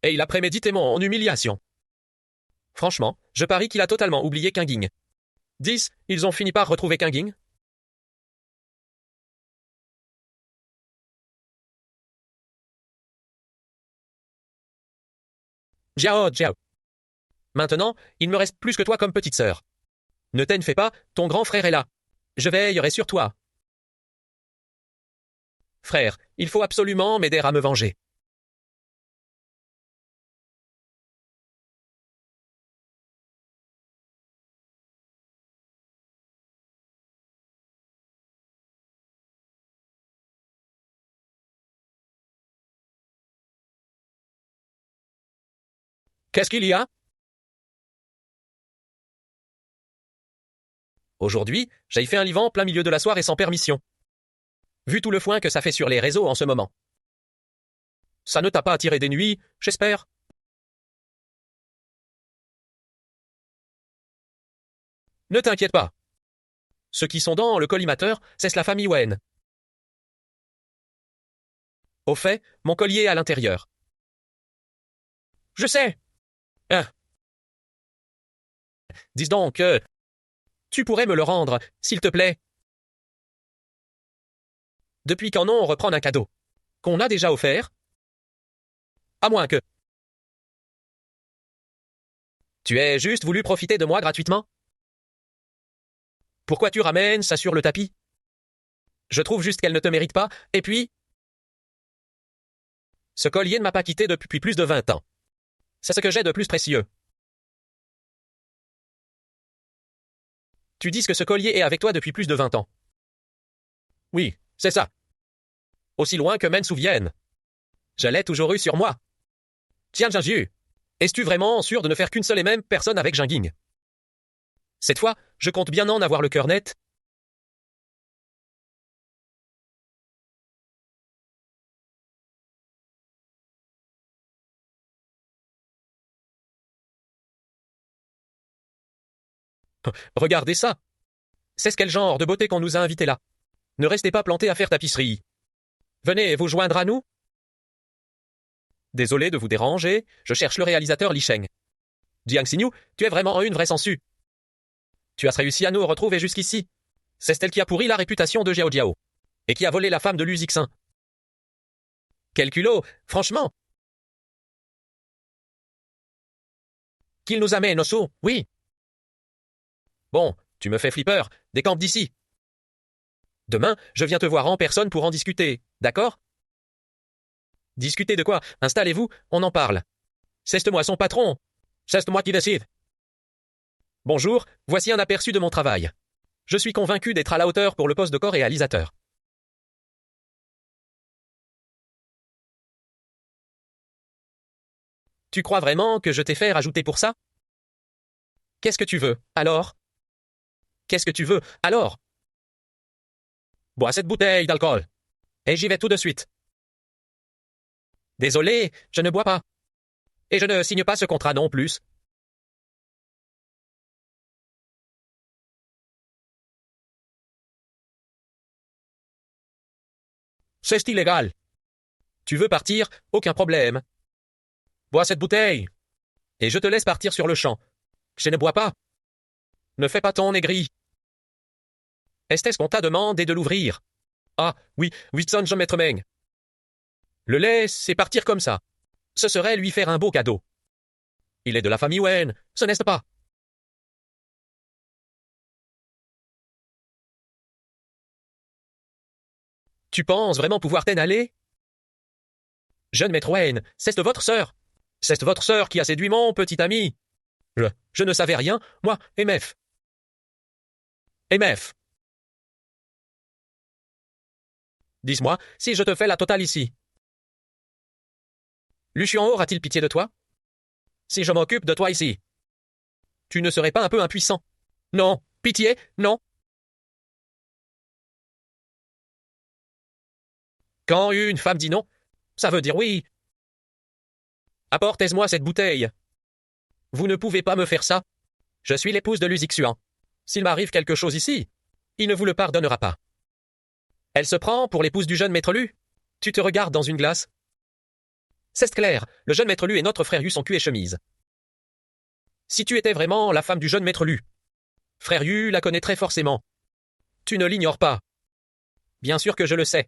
Et il a prémédité mon humiliation. Franchement, je parie qu'il a totalement oublié Kinging. 10, ils ont fini par retrouver Kinging. Jiao Jiao. Maintenant, il me reste plus que toi comme petite sœur. Ne t'en fais pas, ton grand frère est là. Je veillerai sur toi. Frère, il faut absolument m'aider à me venger. Qu'est-ce qu'il y a? Aujourd'hui, j'ai fait un live en plein milieu de la soirée sans permission. Vu tout le foin que ça fait sur les réseaux en ce moment. Ça ne t'a pas attiré des nuits, j'espère? Ne t'inquiète pas. Ceux qui sont dans le collimateur, c'est la famille Wen. Au fait, mon collier est à l'intérieur. Je sais. Hein. Dis donc, tu pourrais me le rendre, s'il te plaît. Depuis quand on reprend un cadeau qu'on a déjà offert? À moins que... Tu aies juste voulu profiter de moi gratuitement? Pourquoi tu ramènes ça sur le tapis? Je trouve juste qu'elle ne te mérite pas, et puis... Ce collier ne m'a pas quitté depuis plus de 20 ans. C'est ce que j'ai de plus précieux. Tu dis que ce collier est avec toi depuis plus de 20 ans. Oui, c'est ça. Aussi loin que m'en souvienne. Je l'ai toujours eu sur moi. Tiens, Jinju, es-tu vraiment sûr de ne faire qu'une seule et même personne avec Jinging? Cette fois, je compte bien en avoir le cœur net. Regardez ça. C'est quel genre de beauté qu'on nous a invités là. Ne restez pas plantés à faire tapisserie. Venez vous joindre à nous. Désolé de vous déranger, je cherche le réalisateur Li Sheng. Jiang Xinyu, tu es vraiment une vraie sangsue. Tu as réussi à nous retrouver jusqu'ici. C'est elle qui a pourri la réputation de Jiao Jiao. Et qui a volé la femme de Lu Zixin. Quel culot, franchement. Qu'il nous amène au saut, oui. Bon, tu me fais flipper, décampe d'ici. Demain, je viens te voir en personne pour en discuter, d'accord? Discuter de quoi? Installez-vous, on en parle. C'est moi son patron. C'est moi qui décide. Bonjour, voici un aperçu de mon travail. Je suis convaincu d'être à la hauteur pour le poste de co-réalisateur. Tu crois vraiment que je t'ai fait rajouter pour ça? Qu'est-ce que tu veux, alors? Qu'est-ce que tu veux, alors? Bois cette bouteille d'alcool. Et j'y vais tout de suite. Désolé, je ne bois pas. Et je ne signe pas ce contrat non plus. C'est illégal. Tu veux partir? Aucun problème. Bois cette bouteille. Et je te laisse partir sur le champ. Je ne bois pas. Ne fais pas ton aigri. Est-ce qu'on t'a demandé de l'ouvrir? Ah, oui, Whitson, je maître Meng. Le laisser partir comme ça. Ce serait lui faire un beau cadeau. Il est de la famille Wen, ce n'est-ce pas? Tu penses vraiment pouvoir t'en aller? Jeune maître Wen, c'est votre sœur. C'est votre sœur qui a séduit mon petit ami. Je ne savais rien, moi, MF. MF. Dis-moi, si je te fais la totale ici. Lucian aura-t-il pitié de toi? Si je m'occupe de toi ici. Tu ne serais pas un peu impuissant? Non, pitié, non. Quand une femme dit non, ça veut dire oui. Apportez-moi cette bouteille. Vous ne pouvez pas me faire ça. Je suis l'épouse de Luzixuan. S'il m'arrive quelque chose ici, il ne vous le pardonnera pas. Elle se prend pour l'épouse du jeune maître Lu. Tu te regardes dans une glace. C'est clair, le jeune maître Lu et notre frère Yu sont cul et chemise. Si tu étais vraiment la femme du jeune maître Lu, frère Yu la connaîtrait forcément. Tu ne l'ignores pas. Bien sûr que je le sais.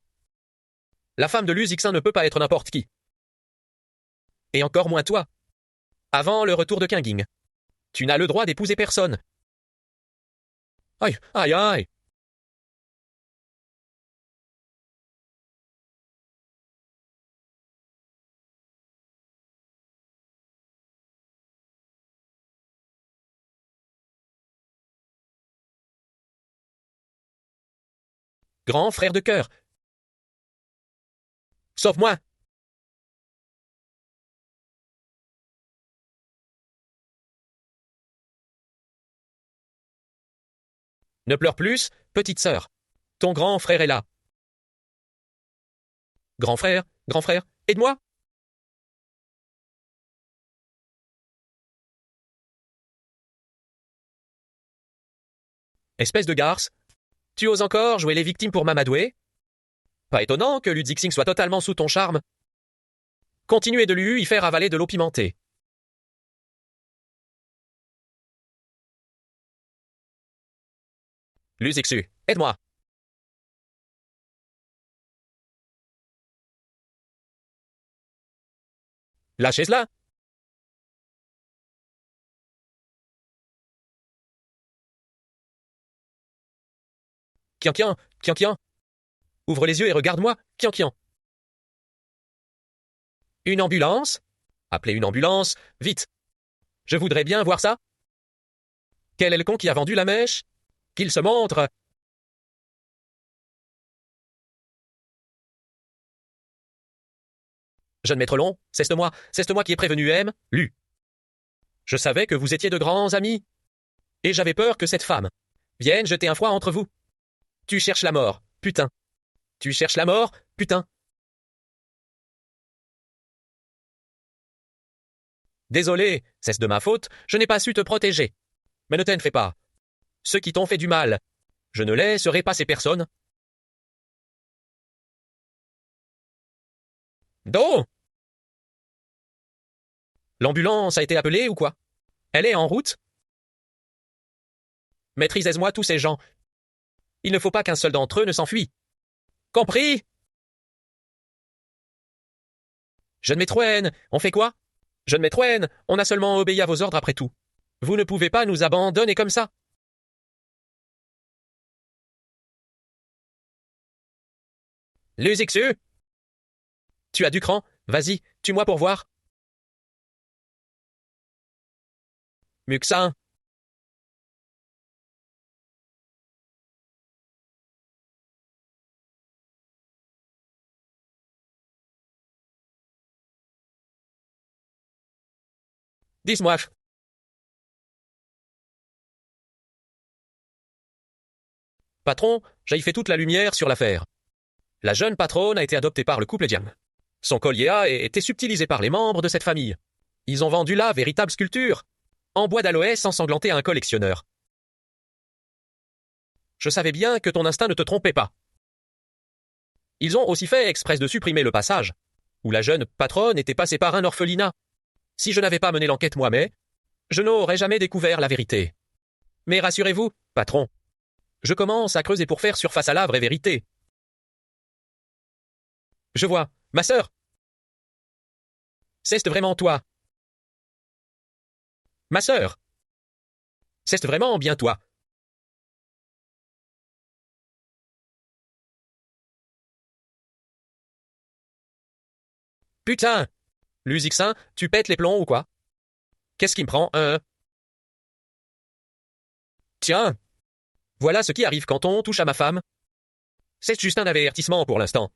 La femme de Luzixin ne peut pas être n'importe qui. Et encore moins toi. Avant le retour de Kinging. Tu n'as le droit d'épouser personne. Aïe, aïe, aïe. Grand frère de cœur. Sauve-moi. Ne pleure plus, petite sœur. Ton grand frère est là. Grand frère, aide-moi. Espèce de garce. Tu oses encore jouer les victimes pour m'amadouer? Pas étonnant que Ludzixing soit totalement sous ton charme. Continuez de lui y faire avaler de l'eau pimentée. Luzixu, aide-moi. Lâchez-la. Kian, Kian, Kian. Ouvre les yeux et regarde-moi, Kian, Kian. Une ambulance? Appelez une ambulance, vite. Je voudrais bien voir ça. Quel est le con qui a vendu la mèche? Qu'il se montre. Jeune maître long, c'est moi qui ai prévenu M, Lu. Je savais que vous étiez de grands amis. Et j'avais peur que cette femme vienne jeter un froid entre vous. Tu cherches la mort, putain. Tu cherches la mort, putain. Désolé, c'est de ma faute, je n'ai pas su te protéger. Mais ne t'en fais pas. Ceux qui t'ont fait du mal, je ne laisserai pas ces personnes. Do! L'ambulance a été appelée ou quoi? Elle est en route? Maîtrisez-moi tous ces gens. Il ne faut pas qu'un seul d'entre eux ne s'enfuit. Compris? Jeune Maîtroine, on fait quoi? Jeune Maîtroine, on a seulement obéi à vos ordres après tout. Vous ne pouvez pas nous abandonner comme ça. Les exus! Tu as du cran? Vas-y, tue-moi pour voir. Muxin, Dis-moi. Patron, j'ai fait toute la lumière sur l'affaire. La jeune patronne a été adoptée par le couple Jiang. Son collier a été subtilisé par les membres de cette famille. Ils ont vendu la véritable sculpture, en bois d'aloès ensanglanté à un collectionneur. Je savais bien que ton instinct ne te trompait pas. Ils ont aussi fait exprès de supprimer le passage, où la jeune patronne était passée par un orphelinat. Si je n'avais pas mené l'enquête moi-même, je n'aurais jamais découvert la vérité. Mais rassurez-vous, patron, je commence à creuser pour faire surface à la vraie vérité. Je vois, ma sœur. C'est vraiment toi. Ma sœur. C'est vraiment bien toi. Putain! Lusixin, tu pètes les plombs ou quoi? Qu'est-ce qui me prend, Tiens! Voilà ce qui arrive quand on touche à ma femme. C'est juste un avertissement pour l'instant.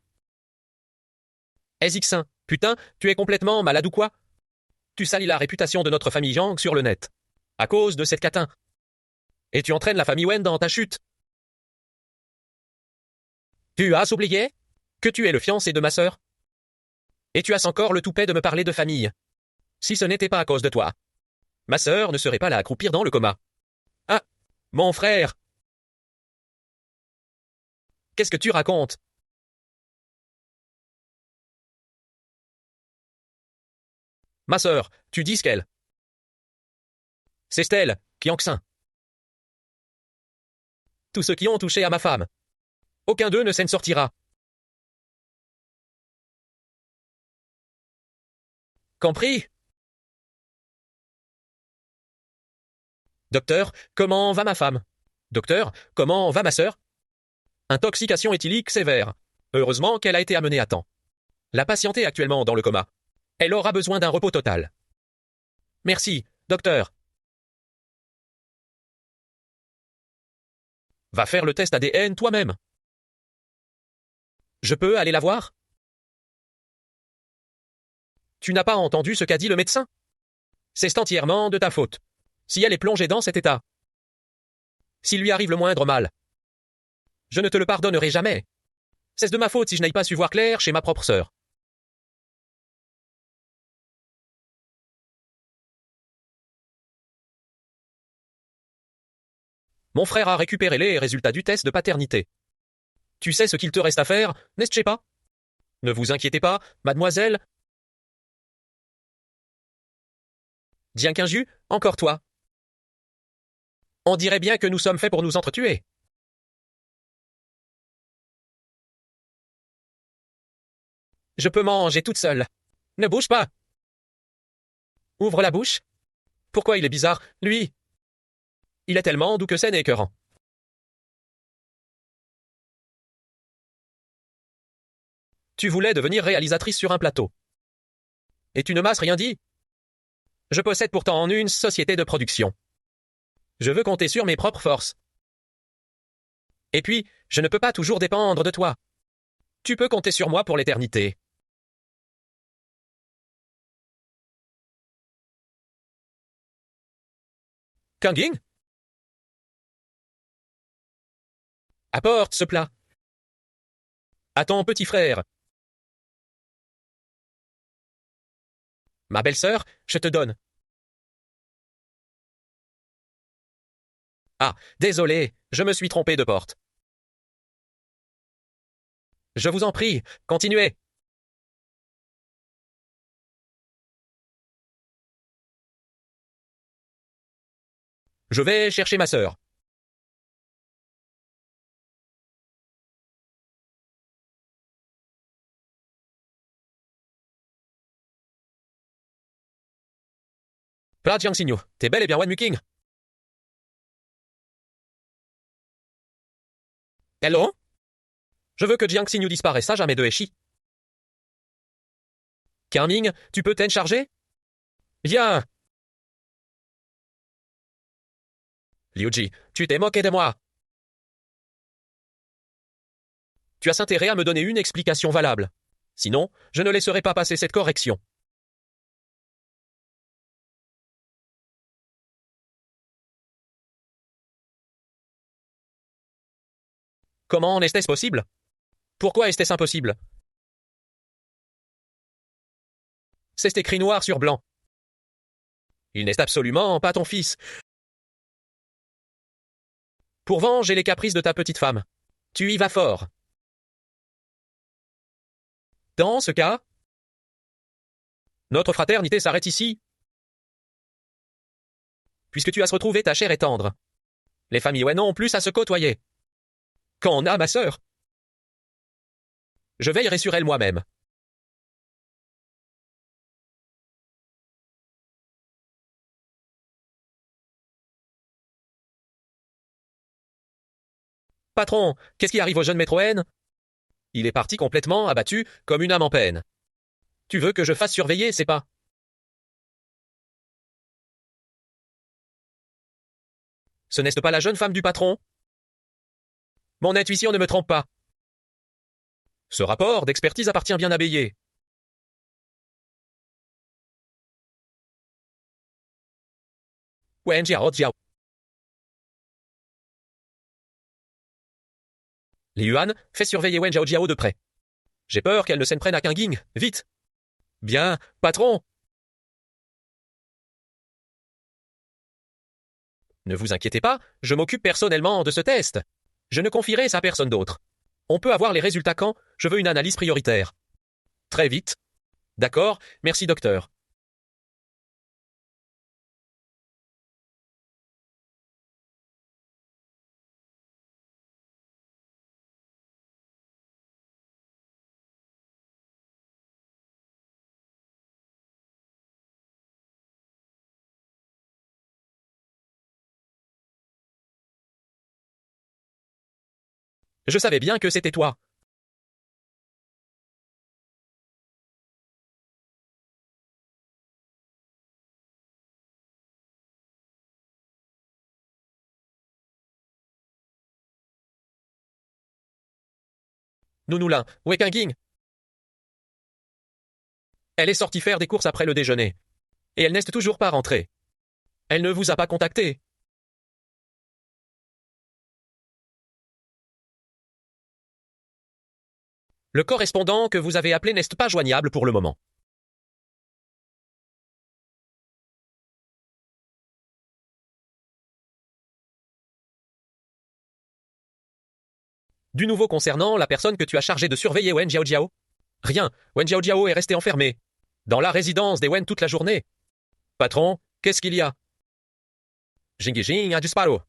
Ezixin, putain, tu es complètement malade ou quoi? Tu salis la réputation de notre famille Yang sur le net. À cause de cette catin. Et tu entraînes la famille Wen dans ta chute. Tu as oublié que tu es le fiancé de ma sœur? Et tu as encore le toupet de me parler de famille. Si ce n'était pas à cause de toi, ma sœur ne serait pas là à croupir dans le coma. Ah, mon frère! Qu'est-ce que tu racontes? Ma sœur, tu dis qu'elle. C'est Stella, qui en sein. Tous ceux qui ont touché à ma femme. Aucun d'eux ne s'en sortira. Compris? Docteur, comment va ma femme? Docteur, comment va ma sœur? Intoxication éthylique sévère. Heureusement qu'elle a été amenée à temps. La patiente est actuellement dans le coma. Elle aura besoin d'un repos total. Merci, docteur. Va faire le test ADN toi-même. Je peux aller la voir? Tu n'as pas entendu ce qu'a dit le médecin? C'est entièrement de ta faute. Si elle est plongée dans cet état. S'il lui arrive le moindre mal. Je ne te le pardonnerai jamais. C'est de ma faute si je n'aille pas su voir clair chez ma propre sœur. Mon frère a récupéré les résultats du test de paternité. Tu sais ce qu'il te reste à faire, n'est-ce pas? Ne vous inquiétez pas, mademoiselle. Jianqingju, encore toi. On dirait bien que nous sommes faits pour nous entretuer. Je peux manger toute seule. Ne bouge pas. Ouvre la bouche. Pourquoi il est bizarre, lui? Il est tellement doux que c'est écœurant. Tu voulais devenir réalisatrice sur un plateau. Et tu ne m'as rien dit? Je possède pourtant une société de production. Je veux compter sur mes propres forces. Et puis, je ne peux pas toujours dépendre de toi. Tu peux compter sur moi pour l'éternité. Kanging? Apporte ce plat. À ton petit frère. Ma belle-sœur, je te donne. Ah, désolé, je me suis trompé de porte. Je vous en prie, continuez. Je vais chercher ma sœur. Plat Jiangxinyu, t'es bel et bien Wan Muking. Hello? Je veux que Jiangxinyu disparaisse à jamais de Heshi. Ming, tu peux t'en charger? Viens! Liuji, tu t'es moqué de moi. Tu as intérêt à me donner une explication valable. Sinon, je ne laisserai pas passer cette correction. Comment est-ce possible? Pourquoi est-ce impossible? C'est écrit noir sur blanc. Il n'est absolument pas ton fils. Pour venger les caprices de ta petite femme, tu y vas fort. Dans ce cas, notre fraternité s'arrête ici. Puisque tu as retrouvé ta chair et tendre. Les familles Wen n'ont plus à se côtoyer. Quand on a ma sœur, je veillerai sur elle moi-même. Patron, qu'est-ce qui arrive au jeune maître Wen? Il est parti complètement abattu, comme une âme en peine. Tu veux que je fasse surveiller, c'est pas? Ce n'est pas la jeune femme du patron? Mon intuition ne me trompe pas. Ce rapport d'expertise appartient bien à Bélier. Wen Jiao Jiao. Li Yuan fait surveiller Wen Jiao Jiao de près. J'ai peur qu'elle ne s'en prenne à Kanging. Vite. Bien, patron. Ne vous inquiétez pas, je m'occupe personnellement de ce test. Je ne confierai ça à personne d'autre. On peut avoir les résultats quand? Je veux une analyse prioritaire. Très vite. D'accord, merci docteur. Je savais bien que c'était toi. Nounoulin, où est Kanging? Elle est sortie faire des courses après le déjeuner. Et elle n'est toujours pas rentrée. Elle ne vous a pas contacté. Le correspondant que vous avez appelé n'est pas joignable pour le moment. Du nouveau concernant la personne que tu as chargée de surveiller Wen Jiao Jiao? Rien, Wen Jiao Jiao est resté enfermé. Dans la résidence des Wen toute la journée. Patron, qu'est-ce qu'il y a? Jingi Jing a disparo.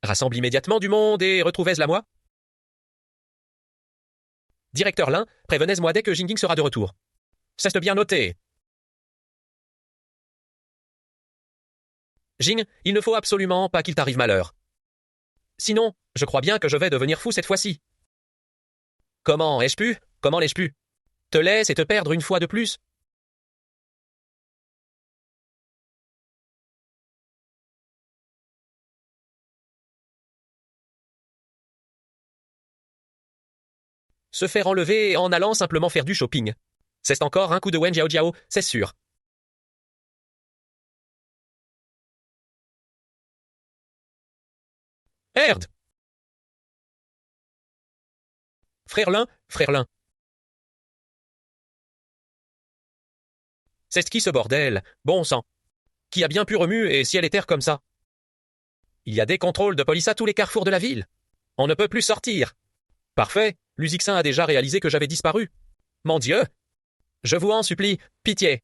Rassemble immédiatement du monde et retrouvez-la moi. Directeur Lin, prévenez-moi dès que Jinging sera de retour. C'est bien noté. Jing, il ne faut absolument pas qu'il t'arrive malheur. Sinon, je crois bien que je vais devenir fou cette fois-ci. Comment ai-je pu? Comment l'ai-je pu? Te laisse et te perdre une fois de plus? Se faire enlever en allant simplement faire du shopping. C'est encore un coup de Wen Jiao Jiao, c'est sûr. Merde! Frère Lin. C'est qui ce bordel? Bon sang. Qui a bien pu remuer et ciel et terre comme ça? Il y a des contrôles de police à tous les carrefours de la ville. On ne peut plus sortir. Parfait, Lusixin a déjà réalisé que j'avais disparu. Mon Dieu! Je vous en supplie, pitié.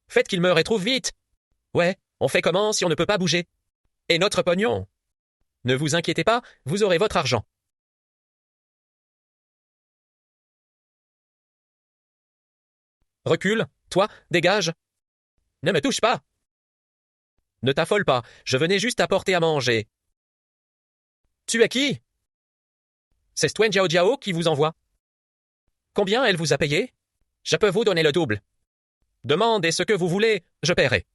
Faites qu'il meure et trouve vite. Ouais, on fait comment si on ne peut pas bouger? Et notre pognon? Ne vous inquiétez pas, vous aurez votre argent. Recule, toi, dégage. Ne me touche pas. Ne t'affole pas, je venais juste apporter à manger. Tu es qui? C'est Stwen Jiao Jiao qui vous envoie. Combien elle vous a payé? Je peux vous donner le double. Demandez ce que vous voulez, je paierai.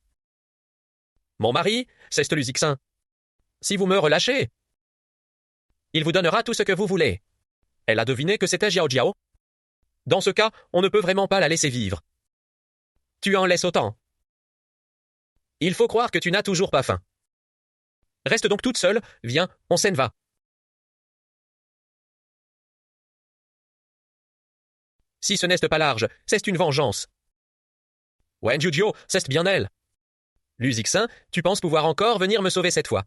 Mon mari, c'est Lusixin. Si vous me relâchez, il vous donnera tout ce que vous voulez. Elle a deviné que c'était Jiao Jiao. Dans ce cas, on ne peut vraiment pas la laisser vivre. Tu en laisses autant. Il faut croire que tu n'as toujours pas faim. Reste donc toute seule, viens, on s'en va. Si ce n'est pas large, c'est une vengeance. Wen Jujio, c'est bien elle. Luzixin, tu penses pouvoir encore venir me sauver cette fois?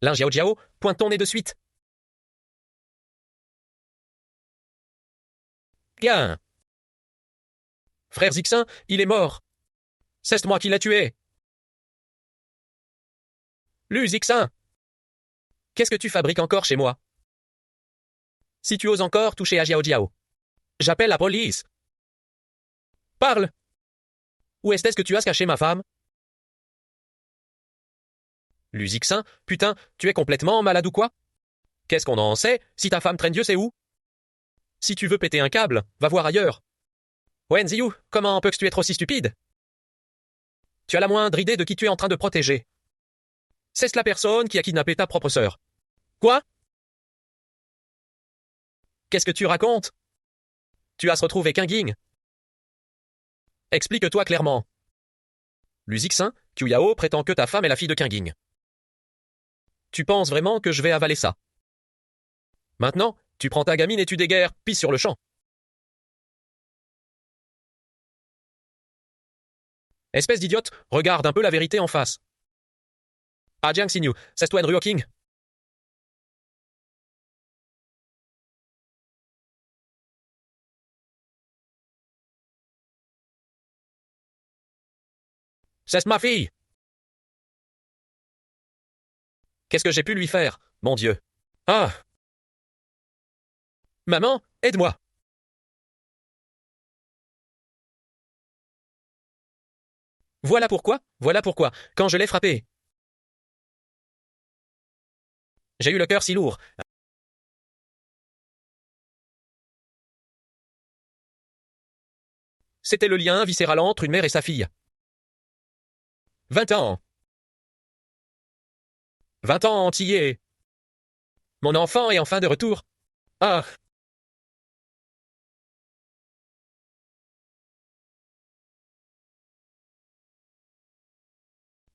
Lin Jiao Jiao, pointe ton nez de suite. Bien. Frère Zixin, il est mort. C'est moi qui l'ai tué. Luzixin, qu'est-ce que tu fabriques encore chez moi? Si tu oses encore toucher à Jiao Jiao, j'appelle la police. Parle. Où est-ce que tu as caché ma femme? Luzixin, putain, tu es complètement malade ou quoi? Qu'est-ce qu'on en sait si ta femme traîne Dieu sait où? Si tu veux péter un câble, va voir ailleurs. Wen Ziyu, comment peux-tu être aussi stupide? Tu as la moindre idée de qui tu es en train de protéger. C'est la personne qui a kidnappé ta propre sœur. Quoi? Qu'est-ce que tu racontes? Tu as se retrouvé Qingqing. Explique-toi clairement. Luzixin, Qiuyao prétend que ta femme est la fille de Qingqing. Tu penses vraiment que je vais avaler ça? Maintenant, tu prends ta gamine et tu déguerres, pisse sur le champ. Espèce d'idiote, regarde un peu la vérité en face. Ah Jiang Xinyu, c'est toi Andrew King. C'est ma fille. Qu'est-ce que j'ai pu lui faire, mon Dieu? Ah! Maman, aide-moi! Voilà pourquoi, quand je l'ai frappé. J'ai eu le cœur si lourd. C'était le lien viscéral entre une mère et sa fille. 20 ans. 20 ans entiers. Mon enfant est enfin de retour. Ah!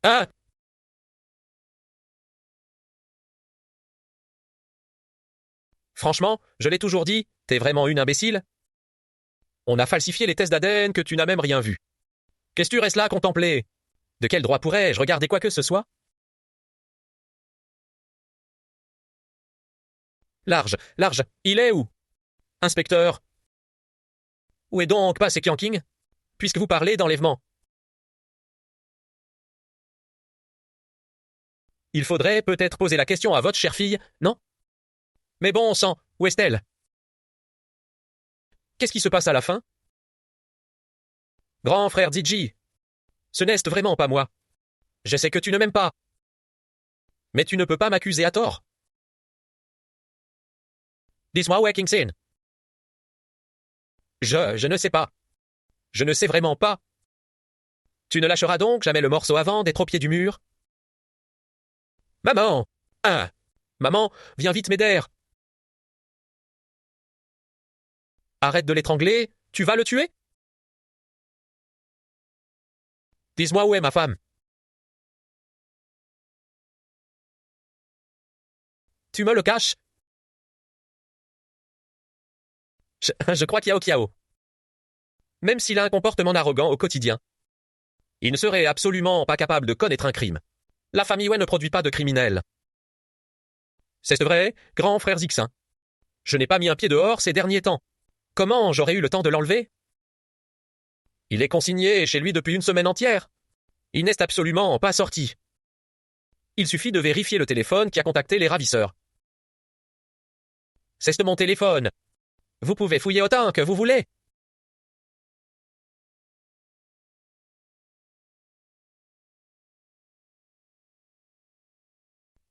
Ah! Franchement, je l'ai toujours dit, t'es vraiment une imbécile? On a falsifié les tests d'ADN que tu n'as même rien vu. Qu'est-ce que tu restes là à contempler? De quel droit pourrais-je regarder quoi que ce soit? Large, il est où? Inspecteur. Où est donc passé Qingqing? Puisque vous parlez d'enlèvement. Il faudrait peut-être poser la question à votre chère fille, non? Mais bon sang, où est-elle? Qu'est-ce qui se passe à la fin? Grand frère Ziji, ce n'est vraiment pas moi. Je sais que tu ne m'aimes pas. Mais tu ne peux pas m'accuser à tort. Dis-moi où est Kingsin. Je ne sais pas. Je ne sais vraiment pas. Tu ne lâcheras donc jamais le morceau avant d'être au pied du mur? Maman! Ah! Maman, viens vite m'aider. Arrête de l'étrangler, tu vas le tuer? Dis-moi où est ma femme. Tu me le caches? Je crois qu'il y a Okiao. Même s'il a un comportement arrogant au quotidien, il ne serait absolument pas capable de connaître un crime. La famille Wen ne produit pas de criminels. C'est vrai, grand frère Zixin. Je n'ai pas mis un pied dehors ces derniers temps. Comment j'aurais eu le temps de l'enlever? Il est consigné chez lui depuis une semaine entière. Il n'est absolument pas sorti. Il suffit de vérifier le téléphone qui a contacté les ravisseurs. C'est mon téléphone. Vous pouvez fouiller autant que vous voulez.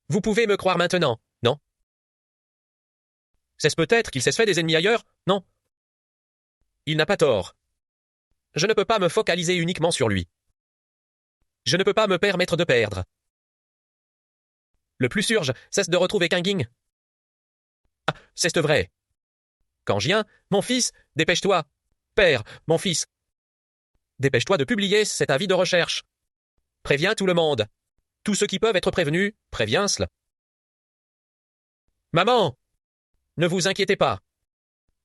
Vous pouvez me croire maintenant, non? C'est peut-être qu'il s'est fait des ennemis ailleurs, non? Il n'a pas tort. Je ne peux pas me focaliser uniquement sur lui. Je ne peux pas me permettre de perdre. Le plus urge, c'est de retrouver Qingqing. Ah, c'est vrai. Kangien, mon fils, dépêche-toi. Père, mon fils. Dépêche-toi de publier cet avis de recherche. Préviens tout le monde. Tous ceux qui peuvent être prévenus, préviens-le. Maman! Ne vous inquiétez pas.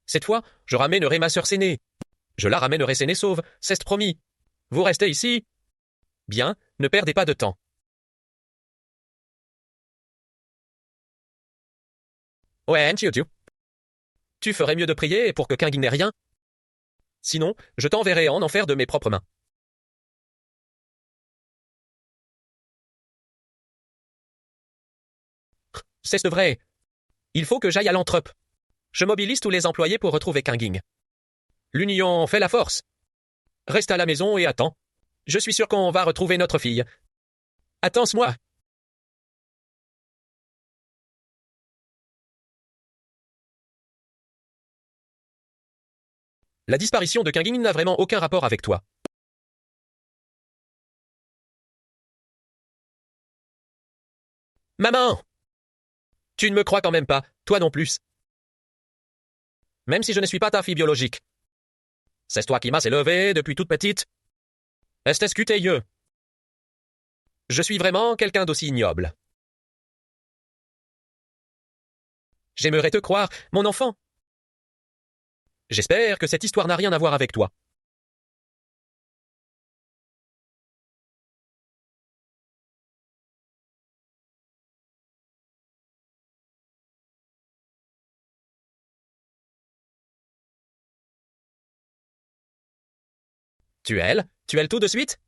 Cette fois, je ramènerai ma sœur Sénée. Je la ramènerai saine et sauve, c'est promis. Vous restez ici? Bien, ne perdez pas de temps. Ouais, tu ferais mieux de prier pour que Kinging n'ait rien. Sinon, je t'enverrai en enfer de mes propres mains. C'est vrai. Il faut que j'aille à l'entrep. Je mobilise tous les employés pour retrouver Kinging. L'union fait la force. Reste à la maison et attends. Je suis sûr qu'on va retrouver notre fille. Attends-moi. La disparition de Kinging n'a vraiment aucun rapport avec toi. Maman! Tu ne me crois quand même pas, toi non plus. Même si je ne suis pas ta fille biologique. C'est toi qui m'as élevé depuis toute petite. Est-ce que je suis vraiment quelqu'un d'aussi ignoble. J'aimerais te croire, mon enfant. J'espère que cette histoire n'a rien à voir avec toi. Tu es tout de suite?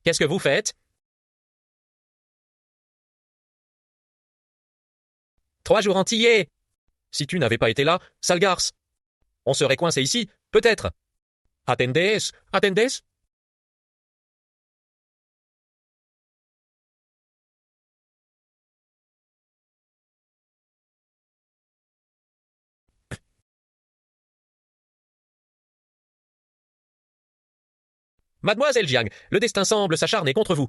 Qu'est-ce que vous faites? 3 jours entiers! Si tu n'avais pas été là, sale garce. On serait coincé ici, peut-être. Attendez. Mademoiselle Jiang, le destin semble s'acharner contre vous.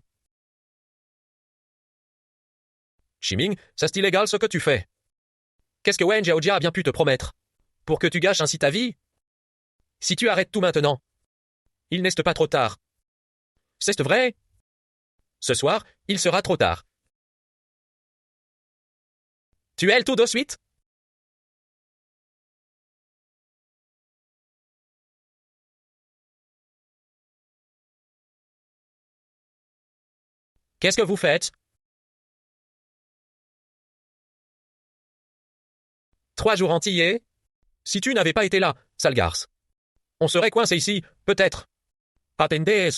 Chiming, c'est illégal ce que tu fais. Qu'est-ce que Wen Jiaojia a bien pu te promettre? Pour que tu gâches ainsi ta vie? Si tu arrêtes tout maintenant, il n'est pas trop tard. C'est vrai? Ce soir, il sera trop tard. Tu es tout de suite? Qu'est-ce que vous faites? 3 jours entiers? Si tu n'avais pas été là, sale garce. On serait coincé ici, peut-être. Attendez.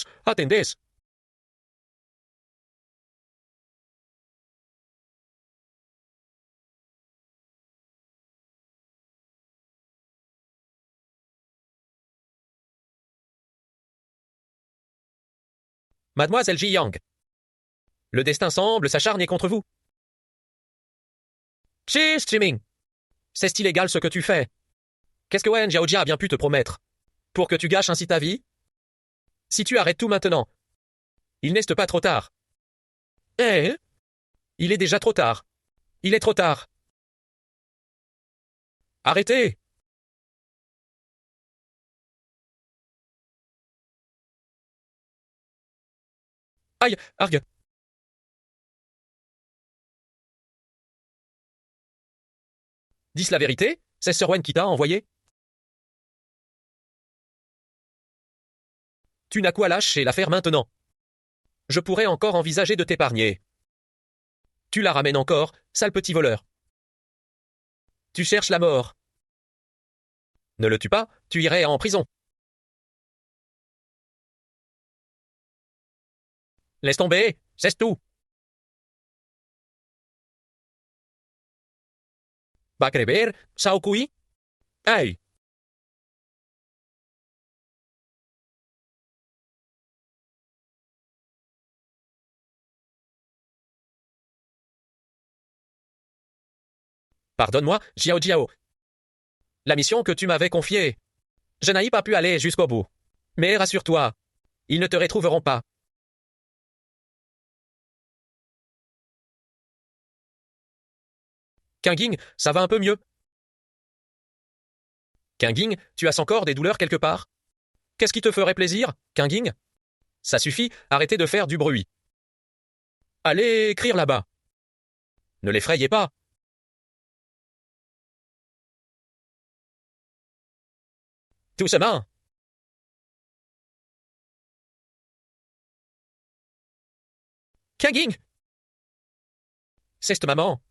Mademoiselle Jiang. Le destin semble s'acharner contre vous. Cheers, Chiming. C'est illégal ce que tu fais. Qu'est-ce que Wen Jiaojia a bien pu te promettre? Pour que tu gâches ainsi ta vie? Si tu arrêtes tout maintenant, il n'est pas trop tard. Eh? Il est déjà trop tard. Il est trop tard. Arrêtez! Aïe, argue. Dis la vérité, c'est Sir Wen qui t'a envoyé? Tu n'as quoi lâcher l'affaire maintenant. Je pourrais encore envisager de t'épargner. Tu la ramènes encore, sale petit voleur. Tu cherches la mort. Ne le tue pas, tu irais en prison. Laisse tomber, c'est tout. Va crever, Sao Kui? Aïe! Pardonne-moi, Jiao Jiao. La mission que tu m'avais confiée. Je n'ai pas pu aller jusqu'au bout. Mais rassure-toi, ils ne te retrouveront pas. Kinging, ça va un peu mieux. Kinging, tu as encore des douleurs quelque part? Qu'est-ce qui te ferait plaisir, Kinging? Ça suffit, arrêtez de faire du bruit. Allez écrire là-bas. Ne l'effrayez pas. Doucement. Kinging! C'est maman.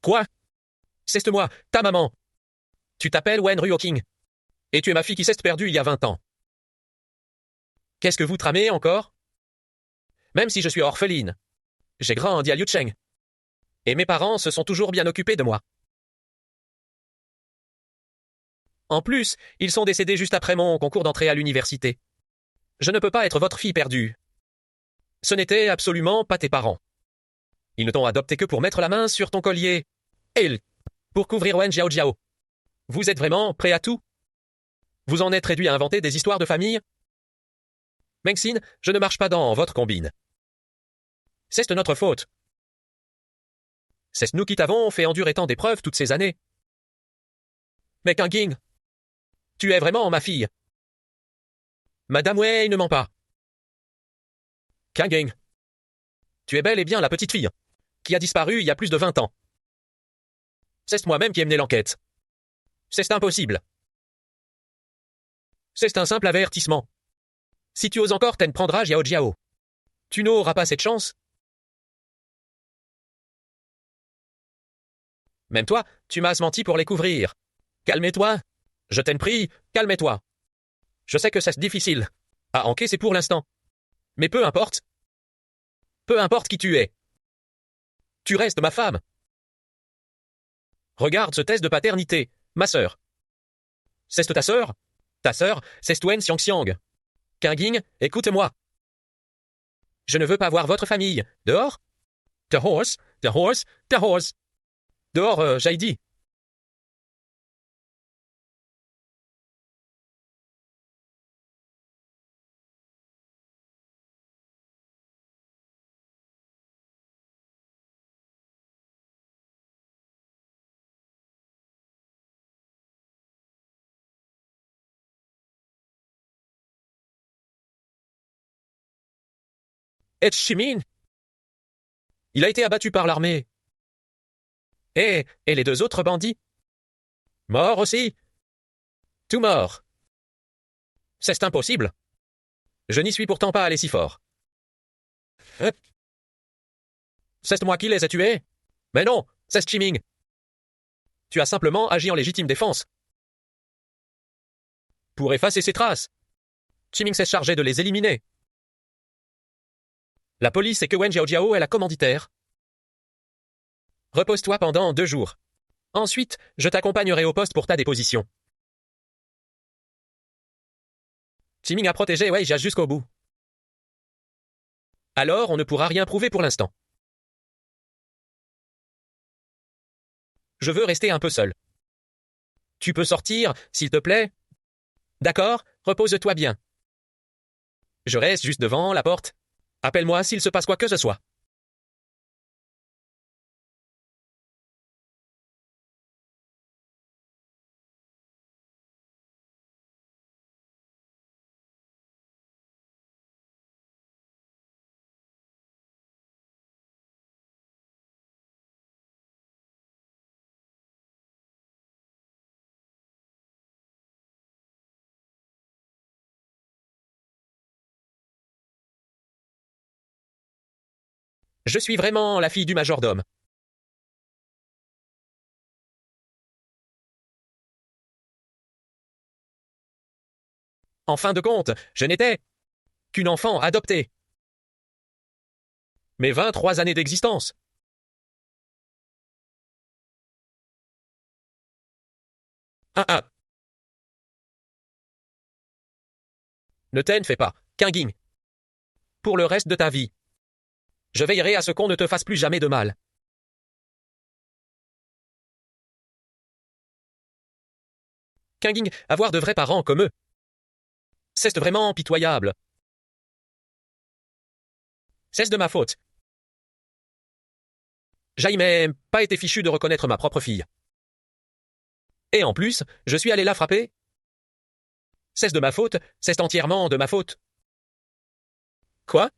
Quoi? C'est moi, ta maman. Tu t'appelles Wen Ruoking. Et tu es ma fille qui s'est perdue il y a 20 ans. Qu'est-ce que vous tramez encore? Même si je suis orpheline. J'ai grandi à Liucheng. Et mes parents se sont toujours bien occupés de moi. En plus, ils sont décédés juste après mon concours d'entrée à l'université. Je ne peux pas être votre fille perdue. Ce n'était absolument pas tes parents. Ils ne t'ont adopté que pour mettre la main sur ton collier. Et pour couvrir Wen Jiao Jiao. Vous êtes vraiment prêt à tout? Vous en êtes réduit à inventer des histoires de famille? Mengxin, je ne marche pas dans votre combine. C'est notre faute. C'est nous qui t'avons fait endurer tant d'épreuves toutes ces années. Mais Kinging, tu es vraiment ma fille. Madame Wei ne ment pas. Kinging, tu es bel et bien la petite fille qui a disparu il y a plus de 20 ans. C'est moi-même qui ai mené l'enquête. C'est impossible. C'est un simple avertissement. Si tu oses encore t'en prendras Jiao Jiao. Tu n'auras pas cette chance. Même toi, tu m'as menti pour les couvrir. Calme-toi. Je t'en prie, calme-toi. Je sais que c'est difficile à encaisser pour l'instant. Mais peu importe. Peu importe qui tu es. Tu restes ma femme. Regarde ce test de paternité, ma sœur. C'est ta sœur? Ta sœur, c'est Wen Xiangxiang. Kinging, écoute-moi. Je ne veux pas voir votre famille. Dehors? The horse, the horse, the horse. Dehors, j'ai dit. Et Chimin? Il a été abattu par l'armée. Et les deux autres bandits? Morts aussi? Tout morts. C'est impossible. Je n'y suis pourtant pas allé si fort. C'est moi qui les ai tués? Mais non, c'est Chiming. Tu as simplement agi en légitime défense. Pour effacer ses traces. Chiming s'est chargé de les éliminer. La police et que Wen Jiao est la commanditaire. Repose-toi pendant 2 jours. Ensuite, je t'accompagnerai au poste pour ta déposition. Chiming a protégé Wei Jia jusqu'au bout. Alors, on ne pourra rien prouver pour l'instant. Je veux rester un peu seul. Tu peux sortir, s'il te plaît? D'accord, repose-toi bien. Je reste juste devant la porte. Appelle-moi s'il se passe quoi que ce soit. Je suis vraiment la fille du majordome. En fin de compte, je n'étais qu'une enfant adoptée. Mes 23 années d'existence. Ah ah. Ne t'en fais pas, Kinging. Pour le reste de ta vie. Je veillerai à ce qu'on ne te fasse plus jamais de mal. Kanging, avoir de vrais parents comme eux. C'est vraiment pitoyable. C'est de ma faute. J'ai même pas été fichu de reconnaître ma propre fille. Et en plus, je suis allé la frapper. C'est de ma faute, c'est entièrement de ma faute. Quoi?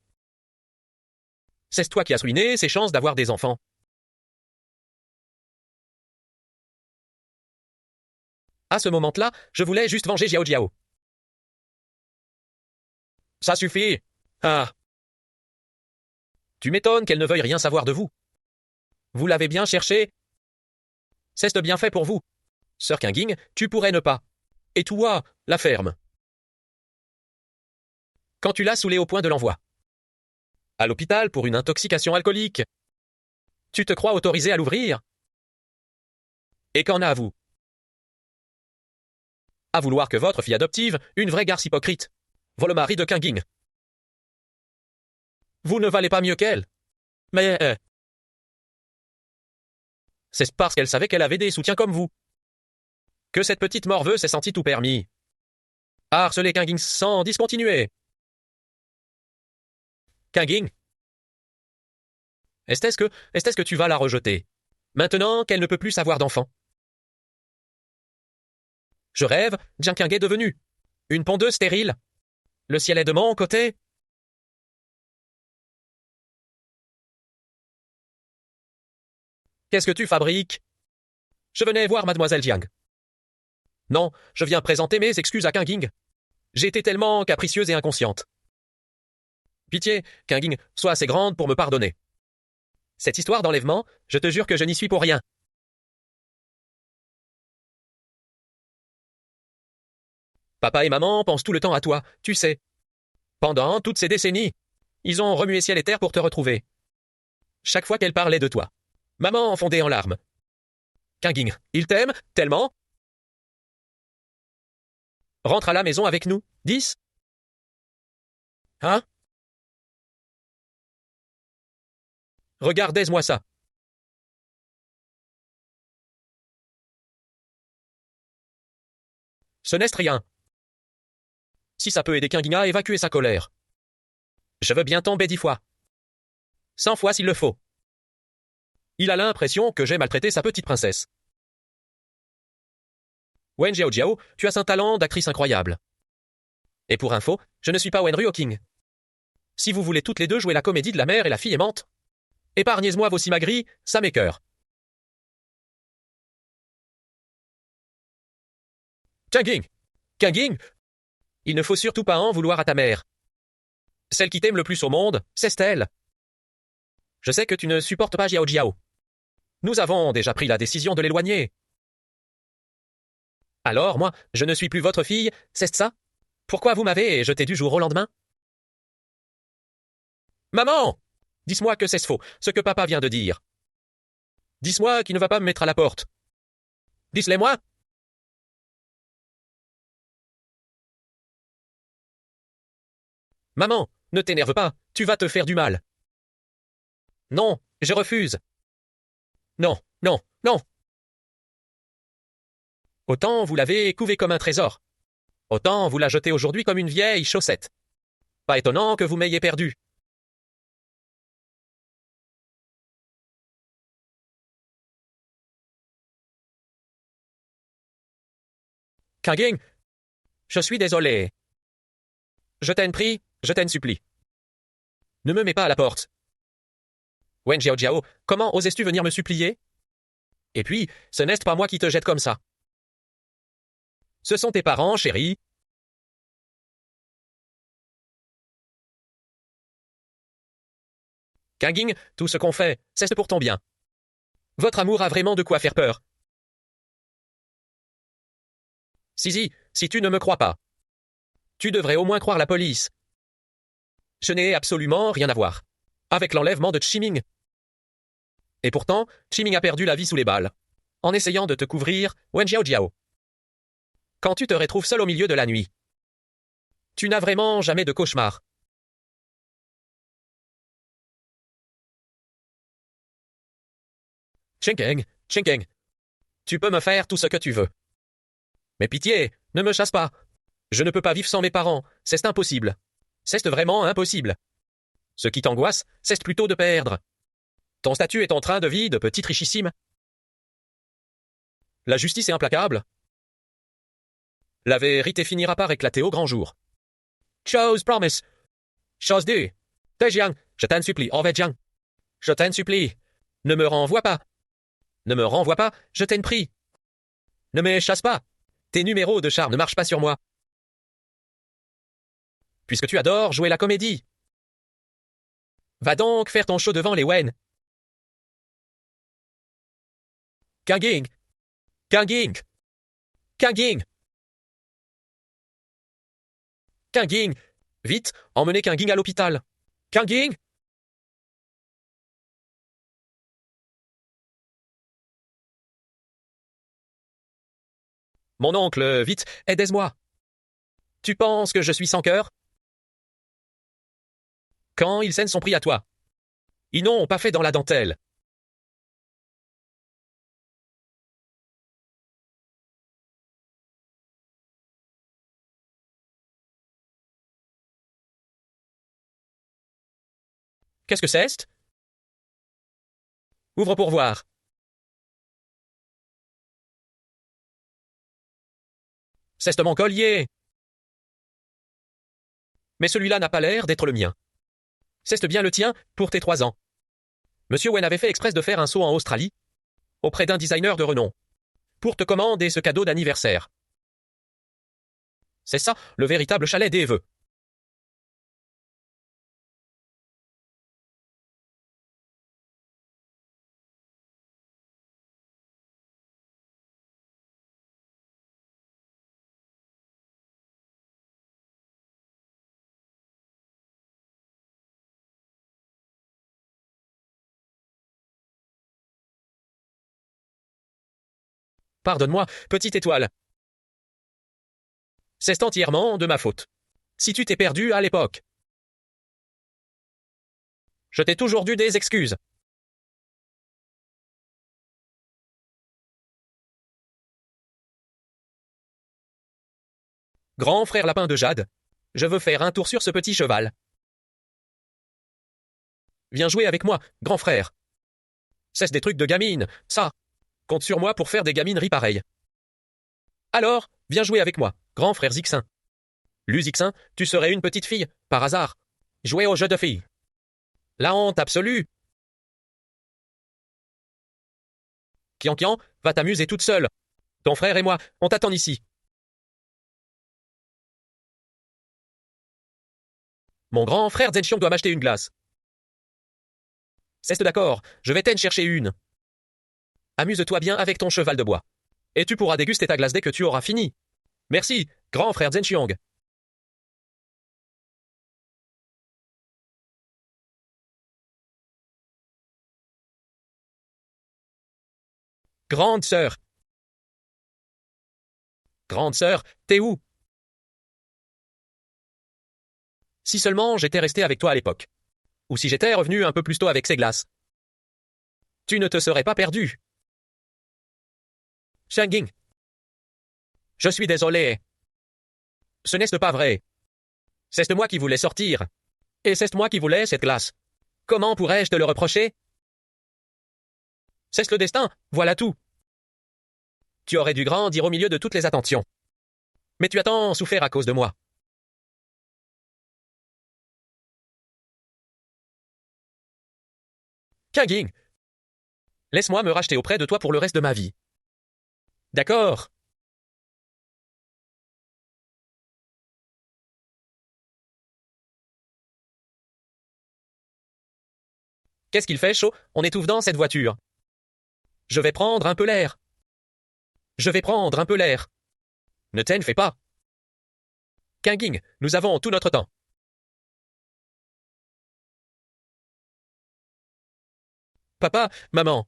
C'est toi qui as ruiné ses chances d'avoir des enfants. À ce moment-là, je voulais juste venger Xiao Jiao. Ça suffit. Ah. Tu m'étonnes qu'elle ne veuille rien savoir de vous. Vous l'avez bien cherché. C'est bien fait pour vous. Sir Kanging, tu pourrais ne pas. Et toi, la ferme. Quand tu l'as saoulé au point de l'envoi. À l'hôpital pour une intoxication alcoolique. Tu te crois autorisé à l'ouvrir? Et qu'en a-vous? À vouloir que votre fille adoptive, une vraie garce hypocrite, vole le mari de Kanging. Vous ne valez pas mieux qu'elle. Mais c'est parce qu'elle savait qu'elle avait des soutiens comme vous. Que cette petite morveuse s'est sentie tout permis. À harceler Kanging sans discontinuer. Kanging? Est-ce que tu vas la rejeter? Maintenant qu'elle ne peut plus avoir d'enfant. Je rêve, Jiang Kang est devenu une pondeuse stérile. Le ciel est de mon côté. Qu'est-ce que tu fabriques? Je venais voir mademoiselle Jiang. Non, je viens présenter mes excuses à Kanging. J'ai été tellement capricieuse et inconsciente. Pitié, Kanging, sois assez grande pour me pardonner. Cette histoire d'enlèvement, je te jure que je n'y suis pour rien. Papa et maman pensent tout le temps à toi, tu sais. Pendant toutes ces décennies, ils ont remué ciel et terre pour te retrouver. Chaque fois qu'elle parlait de toi. Maman fondait en larmes. Kanging, il t'aime tellement. Rentre à la maison avec nous, 10. Hein? Regardez-moi ça. Ce n'est rien. Si ça peut aider Kanging à évacuer sa colère. Je veux bien tomber 10 fois. 100 fois s'il le faut. Il a l'impression que j'ai maltraité sa petite princesse. Wen Jiao, tu as un talent d'actrice incroyable. Et pour info, je ne suis pas Wen Ruoking. Si vous voulez toutes les deux jouer la comédie de la mère et la fille aimante, épargnez-moi vos simagrées, ça m'écœure. Kanging! Kanging! Il ne faut surtout pas en vouloir à ta mère. Celle qui t'aime le plus au monde, c'est Stella. Je sais que tu ne supportes pas Xiao Jiao. Nous avons déjà pris la décision de l'éloigner. Alors, moi, je ne suis plus votre fille, c'est ça? Pourquoi vous m'avez jeté du jour au lendemain? Maman! Dis-moi que c'est faux, ce que papa vient de dire. Dis-moi qu'il ne va pas me mettre à la porte. Dis-le-moi! Maman, ne t'énerve pas, tu vas te faire du mal. Non, je refuse. Non, non, non. Autant vous l'avez couvé comme un trésor. Autant vous la jetez aujourd'hui comme une vieille chaussette. Pas étonnant que vous m'ayez perdu. Kanging, je suis désolé. Je t'en prie, je t'en supplie. Ne me mets pas à la porte. Wen Jiao, comment osais-tu venir me supplier? Et puis, ce n'est pas moi qui te jette comme ça. Ce sont tes parents, chérie. Kanging, tout ce qu'on fait, c'est pour ton bien. Votre amour a vraiment de quoi faire peur. Si tu ne me crois pas, tu devrais au moins croire la police. Je n'ai absolument rien à voir avec l'enlèvement de Chiming. Et pourtant, Chiming a perdu la vie sous les balles, en essayant de te couvrir, Wen Jiao. Quand tu te retrouves seul au milieu de la nuit, tu n'as vraiment jamais de cauchemar. Chenkeng, tu peux me faire tout ce que tu veux. Mais pitié, ne me chasse pas. Je ne peux pas vivre sans mes parents, c'est impossible. C'est vraiment impossible. Ce qui t'angoisse, c'est plutôt de perdre. Ton statut est en train de vie de petite richissime. La justice est implacable. La vérité finira par éclater au grand jour. Chose promise. Chose due. Dejiang, je t'en supplie, Orvedjiang. Je t'en supplie. Ne me renvoie pas. Ne me renvoie pas, je t'en prie. Ne me chasse pas. Tes numéros de charme ne marchent pas sur moi. Puisque tu adores jouer la comédie. Va donc faire ton show devant les Wen. Kanging. Kanging. Kanging. Kanging. Vite, emmenez Kanging à l'hôpital. Kanging. Mon oncle, vite, aide-moi. Tu penses que je suis sans cœur? Quand ils s'en sont pris à toi. Ils n'ont pas fait dans la dentelle. Qu'est-ce que c'est? Ouvre pour voir. C'est mon collier. Mais celui-là n'a pas l'air d'être le mien. C'est bien le tien pour tes 3 ans. Monsieur Wen avait fait exprès de faire un saut en Australie, auprès d'un designer de renom, pour te commander ce cadeau d'anniversaire. C'est ça, le véritable chalet des vœux. Pardonne-moi, petite étoile. C'est entièrement de ma faute. Si tu t'es perdu à l'époque. Je t'ai toujours dû des excuses. Grand frère lapin de Jade, je veux faire un tour sur ce petit cheval. Viens jouer avec moi, grand frère. Cesse des trucs de gamine, ça. Compte sur moi pour faire des gamineries pareilles. Alors, viens jouer avec moi, grand frère Zixin. Zixin, tu serais une petite fille, par hasard. Jouer au jeu de filles. La honte absolue. Kian Kian, va t'amuser toute seule. Ton frère et moi, on t'attend ici. Mon grand frère Zhenxiong doit m'acheter une glace. C'est d'accord, je vais t'en chercher une. Amuse-toi bien avec ton cheval de bois. Et tu pourras déguster ta glace dès que tu auras fini. Merci, grand frère Zhenxiong. Grande sœur. Grande sœur, t'es où? Si seulement j'étais resté avec toi à l'époque. Ou si j'étais revenu un peu plus tôt avec ces glaces. Tu ne te serais pas perdu. Shanging. Je suis désolé. Ce n'est pas vrai. C'est moi qui voulais sortir. Et c'est moi qui voulais cette glace. Comment pourrais-je te le reprocher? C'est le destin, voilà tout. Tu aurais dû grandir au milieu de toutes les attentions. Mais tu as tant souffert à cause de moi. Kanging. Laisse-moi me racheter auprès de toi pour le reste de ma vie. D'accord. Qu'est-ce qu'il fait chaud? On étouffe dans cette voiture. Je vais prendre un peu l'air. Je vais prendre un peu l'air. Ne t'en fais pas. Kanging, nous avons tout notre temps. Papa, maman.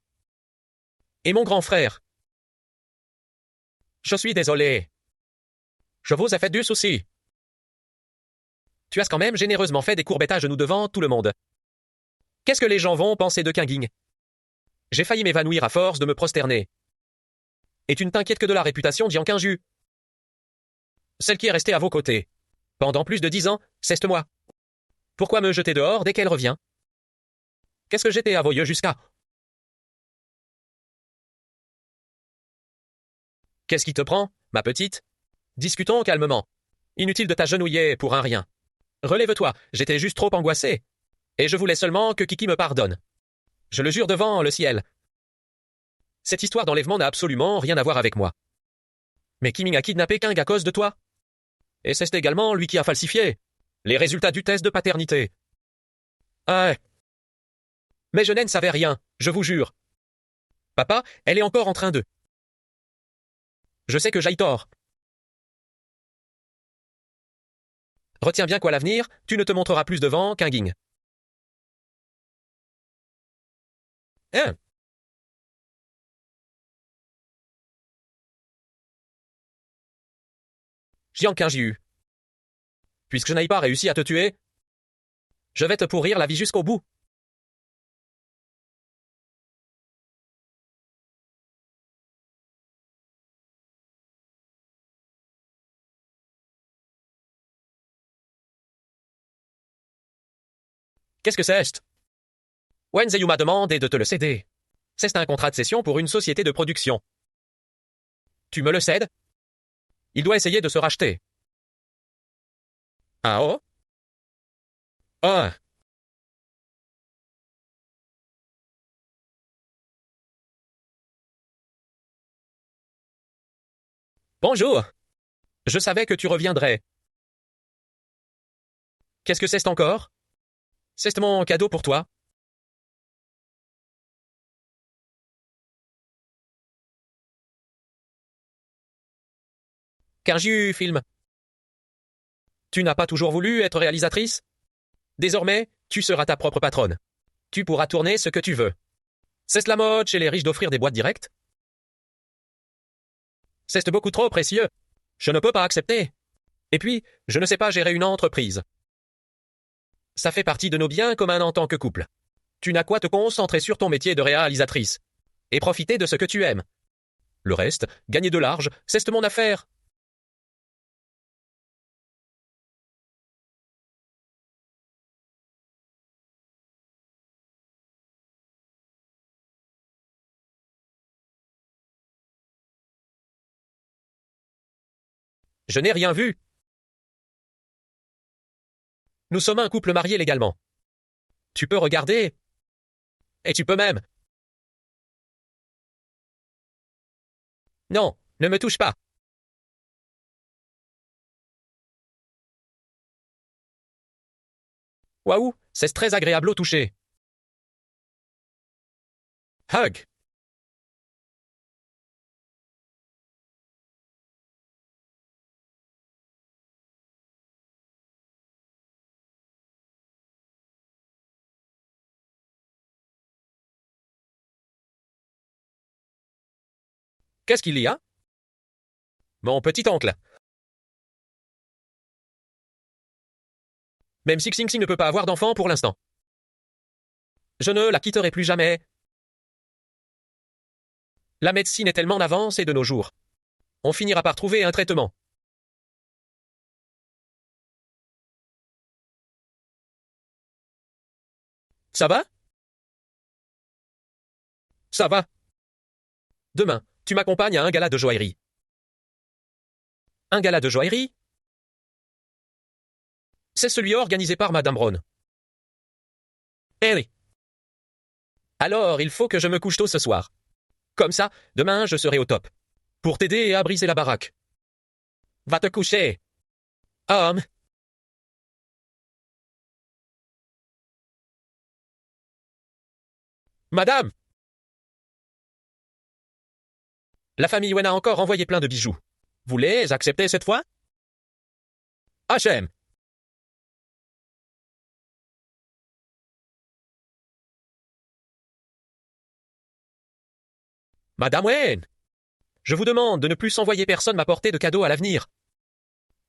Et mon grand frère. Je suis désolé. Je vous ai fait du souci. Tu as quand même généreusement fait des courbettes à genoux devant tout le monde. Qu'est-ce que les gens vont penser de Kanging? J'ai failli m'évanouir à force de me prosterner. Et tu ne t'inquiètes que de la réputation d'Yan Qingju. Celle qui est restée à vos côtés. Pendant plus de 10 ans, c'est moi. Pourquoi me jeter dehors dès qu'elle revient? Qu'est-ce que j'étais à vos yeux jusqu'à? Qu'est-ce qui te prend, ma petite? Discutons calmement. Inutile de t'agenouiller pour un rien. Relève-toi, j'étais juste trop angoissé. Et je voulais seulement que Kiki me pardonne. Je le jure devant le ciel. Cette histoire d'enlèvement n'a absolument rien à voir avec moi. Mais Kimi a kidnappé King à cause de toi. Et c'est également lui qui a falsifié les résultats du test de paternité. Ah. Mais je ne savais rien, je vous jure. Papa, elle est encore en train de... Je sais que j'aille tort. Retiens bien qu'à l'avenir, tu ne te montreras plus devant qu'un ging. Hein? Jiang Qingjiu. Puisque je n'aille pas réussi à te tuer, je vais te pourrir la vie jusqu'au bout. Qu'est-ce que c'est? Wen Zheyu m'a demandé de te le céder. C'est un contrat de cession pour une société de production. Tu me le cèdes? Il doit essayer de se racheter. Ah oh? Ah. Bonjour. Je savais que tu reviendrais. Qu'est-ce que c'est encore? C'est mon cadeau pour toi. Qingjiu film. Tu n'as pas toujours voulu être réalisatrice? Désormais, tu seras ta propre patronne. Tu pourras tourner ce que tu veux. C'est la mode chez les riches d'offrir des boîtes directes? C'est beaucoup trop précieux. Je ne peux pas accepter. Et puis, je ne sais pas gérer une entreprise. Ça fait partie de nos biens communs en tant que couple. Tu n'as qu'à te concentrer sur ton métier de réalisatrice. Et profiter de ce que tu aimes. Le reste, gagner de l'argent, c'est mon affaire. Je n'ai rien vu. Nous sommes un couple marié légalement. Tu peux regarder. Et tu peux même. Non, ne me touche pas. Waouh, c'est très agréable au toucher. Hug. Qu'est-ce qu'il y a? Mon petit oncle. Même si Xing Xing ne peut pas avoir d'enfant pour l'instant. Je ne la quitterai plus jamais. La médecine est tellement en avance et de nos jours. On finira par trouver un traitement. Ça va? Ça va. Demain, tu m'accompagnes à un gala de joaillerie. Un gala de joaillerie? C'est celui organisé par Madame Brown. Eh oui. Alors, il faut que je me couche tôt ce soir. Comme ça, demain, je serai au top. Pour t'aider à briser la baraque. Va te coucher. Homme. Madame! La famille Wen a encore envoyé plein de bijoux. Vous les acceptez cette fois? H&M. Madame Wen! Je vous demande de ne plus envoyer personne m'apporter de cadeaux à l'avenir.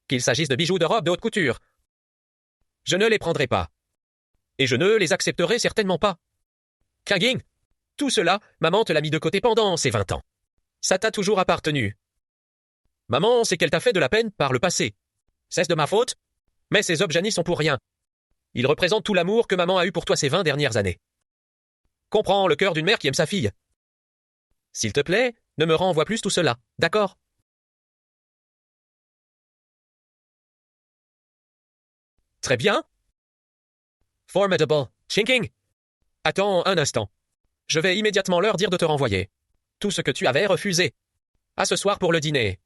Qu'il s'agisse de bijoux de robe de haute couture. Je ne les prendrai pas. Et je ne les accepterai certainement pas. Kinging, tout cela, maman te l'a mis de côté pendant ces 20 ans. Ça t'a toujours appartenu. Maman, c'est qu'elle t'a fait de la peine par le passé. C'est de ma faute? Mais ces objets n'y sont pour rien. Ils représentent tout l'amour que maman a eu pour toi ces 20 dernières années. Comprends le cœur d'une mère qui aime sa fille. S'il te plaît, ne me renvoie plus tout cela, d'accord? Très bien. Formidable. Chinking. Attends un instant. Je vais immédiatement leur dire de te renvoyer. Tout ce que tu avais refusé. À ce soir pour le dîner.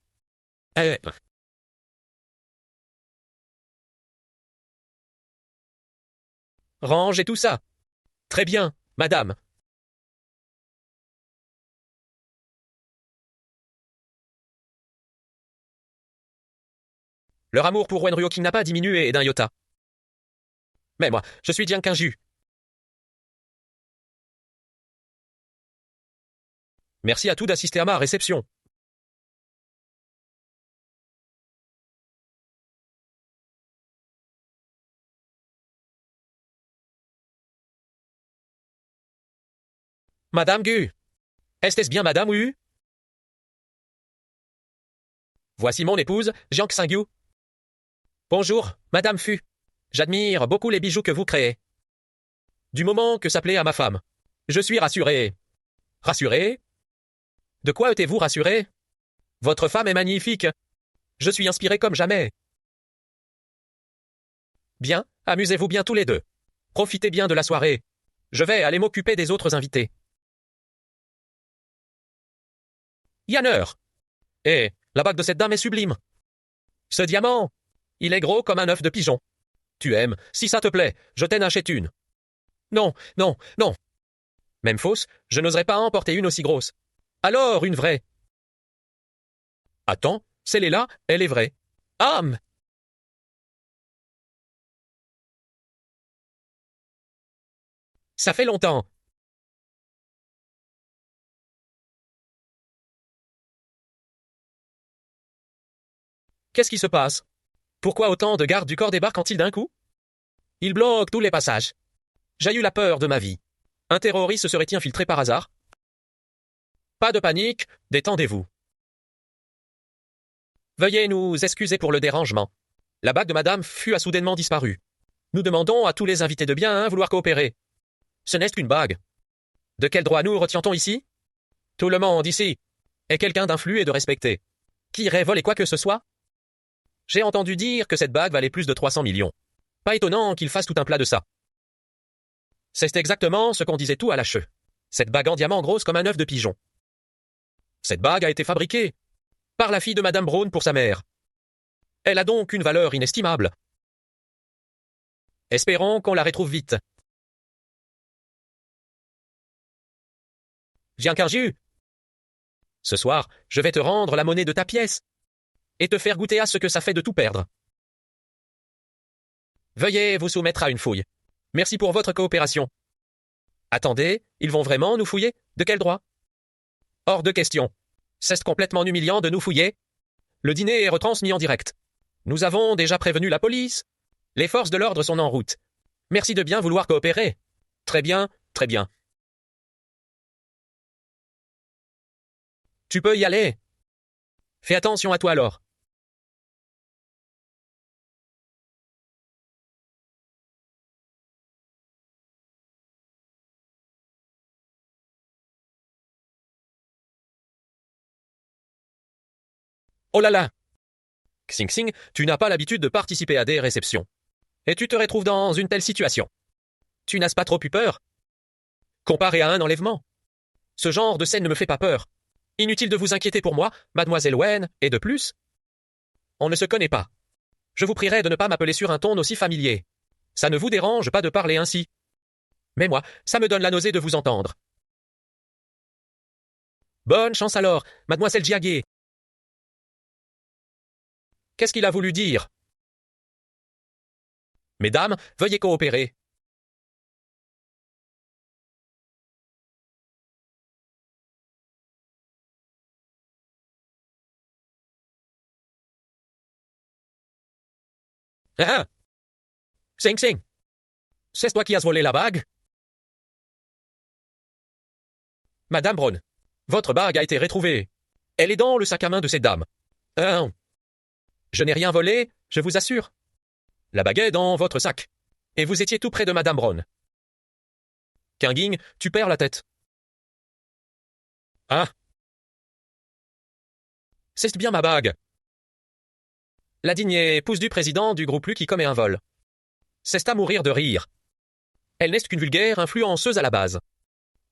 Range et tout ça. Très bien, madame. Leur amour pour Wenryu King n'a pas diminué d'un iota. Mais moi, je suis Jiang Qingju. Merci à tous d'assister à ma réception. Madame Gu. Est-ce bien Madame Wu? Voici mon épouse, Jiang Xingyu. Bonjour, Madame Fu. J'admire beaucoup les bijoux que vous créez. Du moment que ça plaît à ma femme. Je suis rassuré. Rassuré? De quoi êtes-vous rassuré? Votre femme est magnifique. Je suis inspiré comme jamais. Bien, amusez-vous bien tous les deux. Profitez bien de la soirée. Je vais aller m'occuper des autres invités. Yanner. Eh, la bague de cette dame est sublime. Ce diamant, il est gros comme un œuf de pigeon. Tu aimes, si ça te plaît, je t'en achète une. Non, non, non. Même fausse, je n'oserais pas emporter une aussi grosse. Alors, une vraie. Attends, celle-là, elle est vraie. Ah! Ça fait longtemps. Qu'est-ce qui se passe? Pourquoi autant de gardes du corps débarquent-ils d'un coup? Ils bloquent tous les passages. J'ai eu la peur de ma vie. Un terroriste se serait infiltré par hasard? Pas de panique, détendez-vous. Veuillez nous excuser pour le dérangement. La bague de madame fut a soudainement disparu. Nous demandons à tous les invités de bien vouloir coopérer. Ce n'est qu'une bague. De quel droit nous retient-on ici? Tout le monde ici est quelqu'un d'influent et de respecté. Qui irait voler quoi que ce soit? J'ai entendu dire que cette bague valait plus de 300 millions. Pas étonnant qu'il fasse tout un plat de ça. C'est exactement ce qu'on disait tout à la cheveux. Cette bague en diamant grosse comme un œuf de pigeon. Cette bague a été fabriquée par la fille de Madame Braun pour sa mère. Elle a donc une valeur inestimable. Espérons qu'on la retrouve vite. Jiang Qingju, ce soir, je vais te rendre la monnaie de ta pièce et te faire goûter à ce que ça fait de tout perdre. Veuillez vous soumettre à une fouille. Merci pour votre coopération. Attendez, ils vont vraiment nous fouiller? De quel droit? Hors de question. C'est complètement humiliant de nous fouiller. Le dîner est retransmis en direct. Nous avons déjà prévenu la police. Les forces de l'ordre sont en route. Merci de bien vouloir coopérer. Très bien, très bien. Tu peux y aller. Fais attention à toi alors. Oh là là! Xing Xing, tu n'as pas l'habitude de participer à des réceptions. Et tu te retrouves dans une telle situation. Tu n'as pas trop eu peur? Comparé à un enlèvement. Ce genre de scène ne me fait pas peur. Inutile de vous inquiéter pour moi, mademoiselle Wen, et de plus. On ne se connaît pas. Je vous prierai de ne pas m'appeler sur un ton aussi familier. Ça ne vous dérange pas de parler ainsi. Mais moi, ça me donne la nausée de vous entendre. Bonne chance alors, mademoiselle Jiagé. Qu'est-ce qu'il a voulu dire? Mesdames, veuillez coopérer. Ah! Xing Xing, c'est toi qui as volé la bague? Madame Braun, votre bague a été retrouvée. Elle est dans le sac à main de cette dame. Non. Je n'ai rien volé, je vous assure. La bague est dans votre sac. Et vous étiez tout près de Madame Brown. Kinging, tu perds la tête. Ah. C'est bien ma bague. La digne épouse du président du groupe Lu qui commet un vol. C'est à mourir de rire. Elle n'est qu'une vulgaire influenceuse à la base.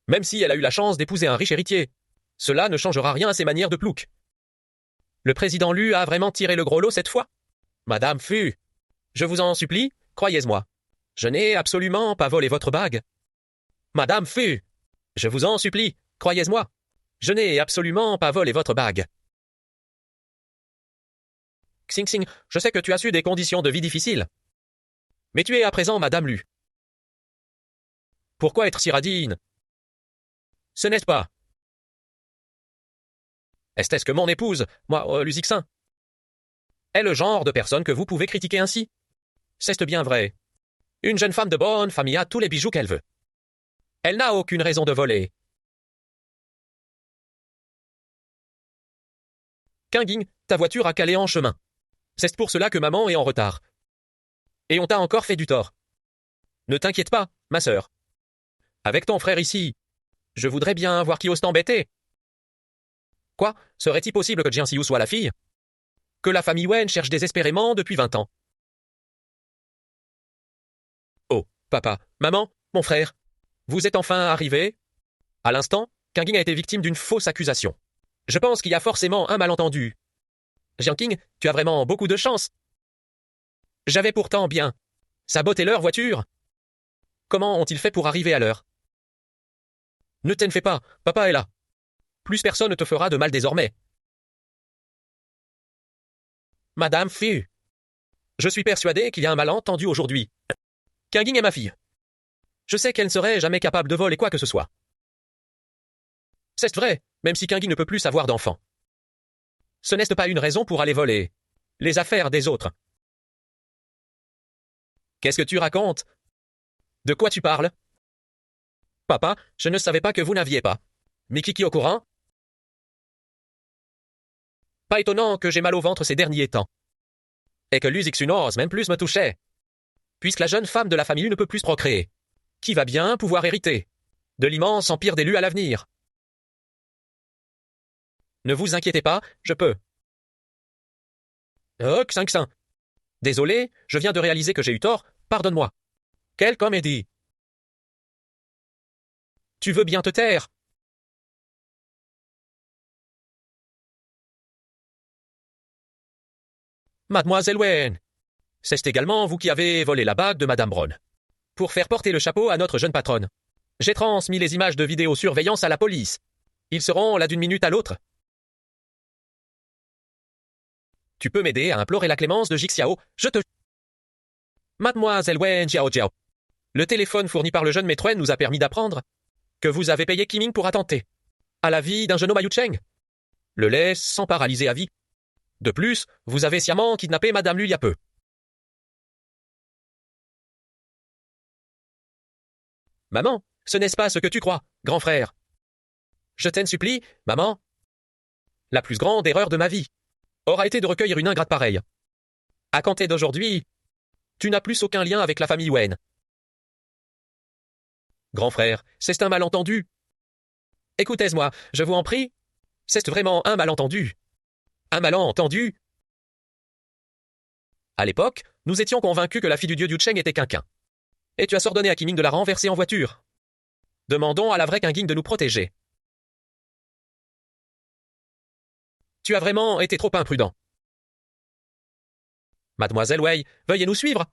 Même si elle a eu la chance d'épouser un riche héritier. Cela ne changera rien à ses manières de plouc. Le président Lu a vraiment tiré le gros lot cette fois. Madame Fu, je vous en supplie, croyez-moi. Je n'ai absolument pas volé votre bague. Madame Fu, je vous en supplie, croyez-moi. Je n'ai absolument pas volé votre bague. Xing Xing, je sais que tu as su des conditions de vie difficiles. Mais tu es à présent Madame Lu. Pourquoi être si radine? Ce n'est pas. Est-ce que mon épouse, moi, Lu Zixin, est le genre de personne que vous pouvez critiquer ainsi? C'est bien vrai. Une jeune femme de bonne famille a tous les bijoux qu'elle veut. Elle n'a aucune raison de voler. Kinging, ta voiture a calé en chemin. C'est pour cela que maman est en retard. Et on t'a encore fait du tort. Ne t'inquiète pas, ma sœur. Avec ton frère ici, je voudrais bien voir qui ose t'embêter. Quoi? Serait-il possible que Jian Xiu soit la fille? Que la famille Wen cherche désespérément depuis 20 ans. Oh, papa, maman, mon frère, vous êtes enfin arrivés? À l'instant, Kinging a été victime d'une fausse accusation. Je pense qu'il y a forcément un malentendu. Jiangqing, tu as vraiment beaucoup de chance. J'avais pourtant bien saboté leur voiture. Comment ont-ils fait pour arriver à l'heure? Ne t'en fais pas, papa est là. Plus personne ne te fera de mal désormais. Madame Fu, je suis persuadé qu'il y a un malentendu aujourd'hui. Kinging est ma fille. Je sais qu'elle ne serait jamais capable de voler quoi que ce soit. C'est vrai, même si Kinging ne peut plus avoir d'enfant. Ce n'est pas une raison pour aller voler les affaires des autres. Qu'est-ce que tu racontes? De quoi tu parles? Papa, je ne savais pas que vous n'aviez pas. Mais Kiki au courant? Pas étonnant que j'ai mal au ventre ces derniers temps. Et que Lu Zixun n'ose même plus me toucher. Puisque la jeune femme de la famille ne peut plus procréer. Qui va bien pouvoir hériter de l'immense empire des Lu à l'avenir? Ne vous inquiétez pas, je peux. Oh, Xing. Désolé, je viens de réaliser que j'ai eu tort, pardonne-moi. Quelle comédie! Tu veux bien te taire? Mademoiselle Wen, c'est également vous qui avez volé la bague de Madame Brown. Pour faire porter le chapeau à notre jeune patronne. J'ai transmis les images de vidéosurveillance à la police. Ils seront là d'une minute à l'autre. Tu peux m'aider à implorer la clémence de Jixiao, je te... Mademoiselle Wen Jiao Jiao. Le téléphone fourni par le jeune maître Wen nous a permis d'apprendre que vous avez payé Qiming pour attenter à la vie d'un jeune homme à Yucheng. Le laisse sans paralyser à vie. De plus, vous avez sciemment kidnappé Madame Lu il y a peu. Maman, ce n'est pas ce que tu crois, grand frère. Je t'en supplie, maman. La plus grande erreur de ma vie aura été de recueillir une ingrate pareille. À compter d'aujourd'hui, tu n'as plus aucun lien avec la famille Wen. Grand frère, c'est un malentendu. Écoutez-moi, je vous en prie. C'est vraiment un malentendu. Un malentendu. À l'époque, nous étions convaincus que la fille du dieu Yucheng était Quinquin. Et tu as ordonné à Qiming de la renverser en voiture. Demandons à la vraie Kinging de nous protéger. Tu as vraiment été trop imprudent. Mademoiselle Wei, veuillez nous suivre.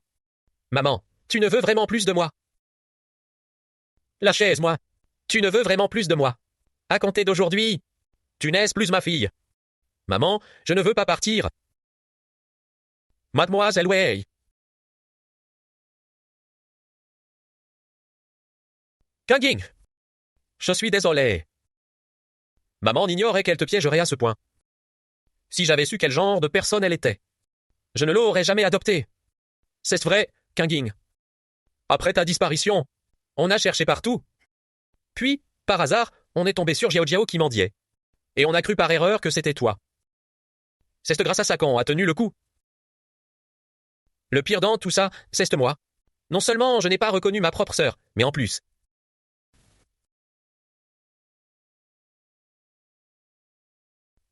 Maman, tu ne veux vraiment plus de moi. La chaise, moi. Tu ne veux vraiment plus de moi. À compter d'aujourd'hui, tu n'es plus ma fille. Maman, je ne veux pas partir. Mademoiselle Wei. Kinging. Je suis désolé. Maman ignorait qu'elle te piégerait à ce point. Si j'avais su quel genre de personne elle était, je ne l'aurais jamais adoptée. C'est vrai, Kinging. Après ta disparition, on a cherché partout. Puis, par hasard, on est tombé sur Jiao Jiao qui mendiait. Et on a cru par erreur que c'était toi. C'est grâce à ça qu'on a tenu le coup. Le pire dans tout ça, c'est moi. Non seulement je n'ai pas reconnu ma propre sœur, mais en plus.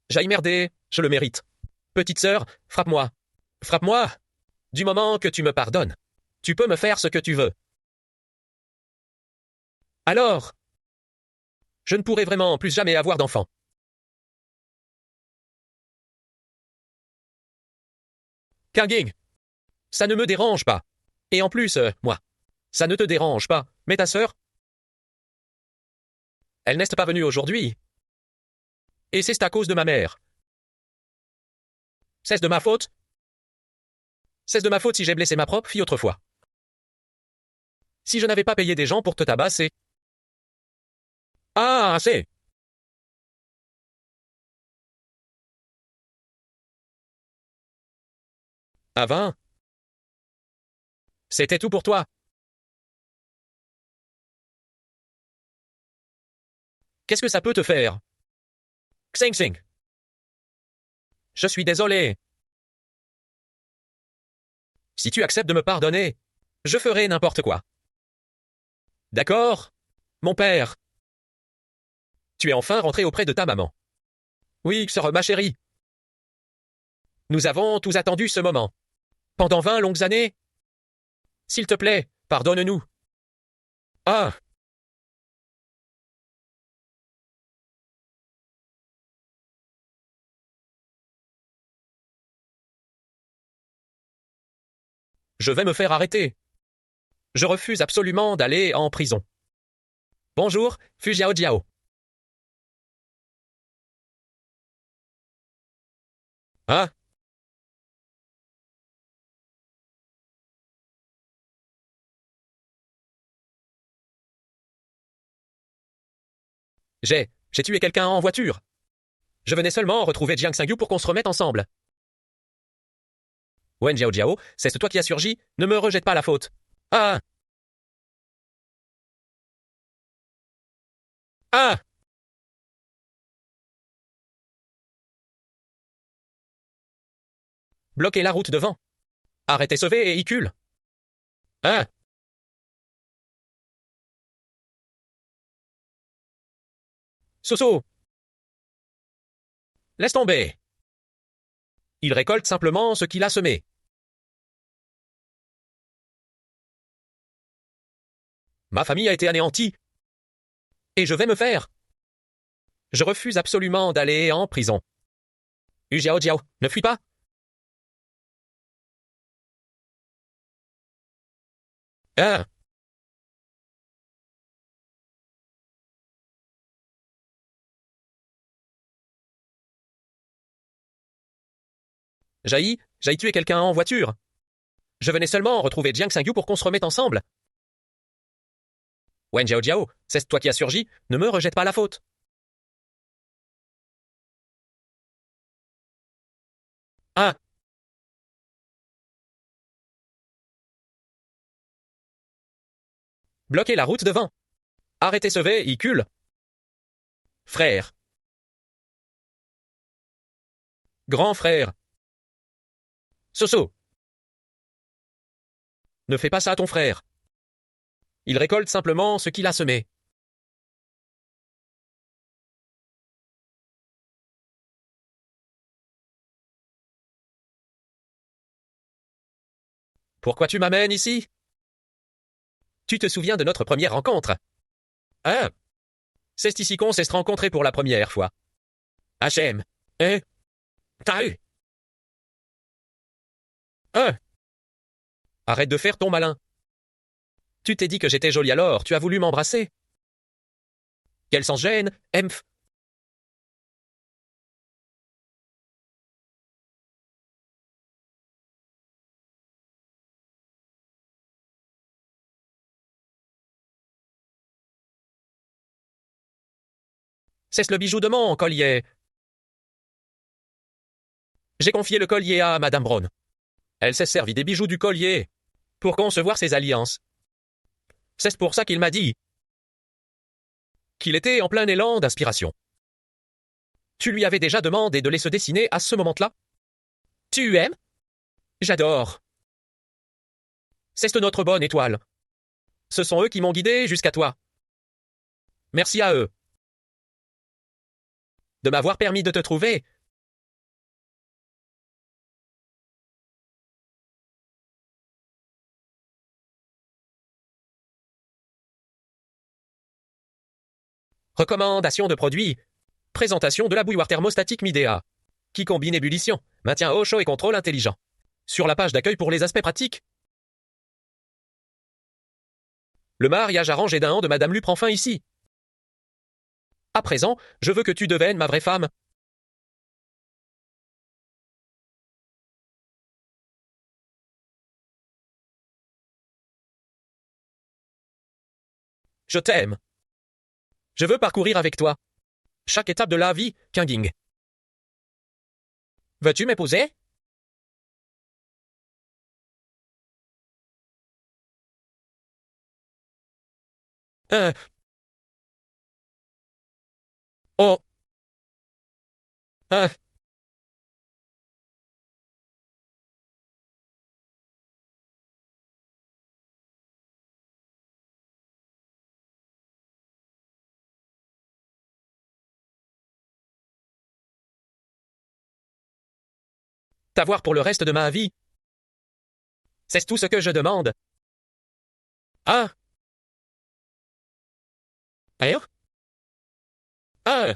J'aille merder, je le mérite. Petite sœur, frappe-moi. Frappe-moi. Du moment que tu me pardonnes, tu peux me faire ce que tu veux. Alors, je ne pourrai vraiment plus jamais avoir d'enfant. Kanging, ça ne me dérange pas. Et en plus, moi, ça ne te dérange pas. Mais ta sœur, elle n'est pas venue aujourd'hui. Et c'est à cause de ma mère. C'est de ma faute. C'est de ma faute si j'ai blessé ma propre fille autrefois. Si je n'avais pas payé des gens pour te tabasser. Ah, c'est. À 20. C'était tout pour toi. Qu'est-ce que ça peut te faire? Xing Xing. Je suis désolé. Si tu acceptes de me pardonner, je ferai n'importe quoi. D'accord, mon père? Tu es enfin rentré auprès de ta maman. Oui, sœur, ma chérie. Nous avons tous attendu ce moment. Pendant 20 longues années. S'il te plaît, pardonne-nous. Ah. Je vais me faire arrêter. Je refuse absolument d'aller en prison. Bonjour, Fujiao Jiao. Ah. J'ai tué quelqu'un en voiture. Je venais seulement retrouver Jiang Xingyu pour qu'on se remette ensemble. Wen Jiao Jiao, c'est toi qui as surgi, ne me rejette pas la faute. Ah. Ah. Bloquez la route devant. Arrêtez ce véhicule. Ah. Soso. Laisse tomber. Il récolte simplement ce qu'il a semé. Ma famille a été anéantie. Et je vais me faire. Je refuse absolument d'aller en prison. Jiao Jiao, ne fuis pas. Ah. J'ai tué quelqu'un en voiture. Je venais seulement retrouver Jiang Xingyu pour qu'on se remette ensemble. Wen Jiao Jiao, c'est toi qui as surgi, ne me rejette pas la faute. Ah. Bloquez la route devant. Arrêtez ce véhicule. Frère. Grand frère. Soso. Ne fais pas ça à ton frère. Il récolte simplement ce qu'il a semé. Pourquoi tu m'amènes ici? Tu te souviens de notre première rencontre? Hein? C'est ici qu'on s'est rencontrés pour la première fois. HM. Hein? T'as eu? Hein? Arrête de faire ton malin. Tu t'es dit que j'étais jolie alors, tu as voulu m'embrasser. Quel sens gêne, Emph. C'est le bijou de mon collier. J'ai confié le collier à Madame Brown. Elle s'est servie des bijoux du collier pour concevoir ses alliances. C'est pour ça qu'il m'a dit qu'il était en plein élan d'inspiration. Tu lui avais déjà demandé de les se dessiner à ce moment-là? Tu aimes? J'adore. C'est notre bonne étoile. Ce sont eux qui m'ont guidé jusqu'à toi. Merci à eux. De m'avoir permis de te trouver. Recommandation de produits. Présentation de la bouilloire thermostatique Midea, qui combine ébullition, maintien au chaud et contrôle intelligent. Sur la page d'accueil pour les aspects pratiques. Le mariage arrangé d'un an de Madame Lu prend fin ici. À présent, je veux que tu deviennes ma vraie femme. Je t'aime. Je veux parcourir avec toi chaque étape de la vie, Kinging. Veux-tu m'épouser? Euh... Oh... Euh... T'avoir pour le reste de ma vie. C'est tout ce que je demande. Ah... Hein? Ah...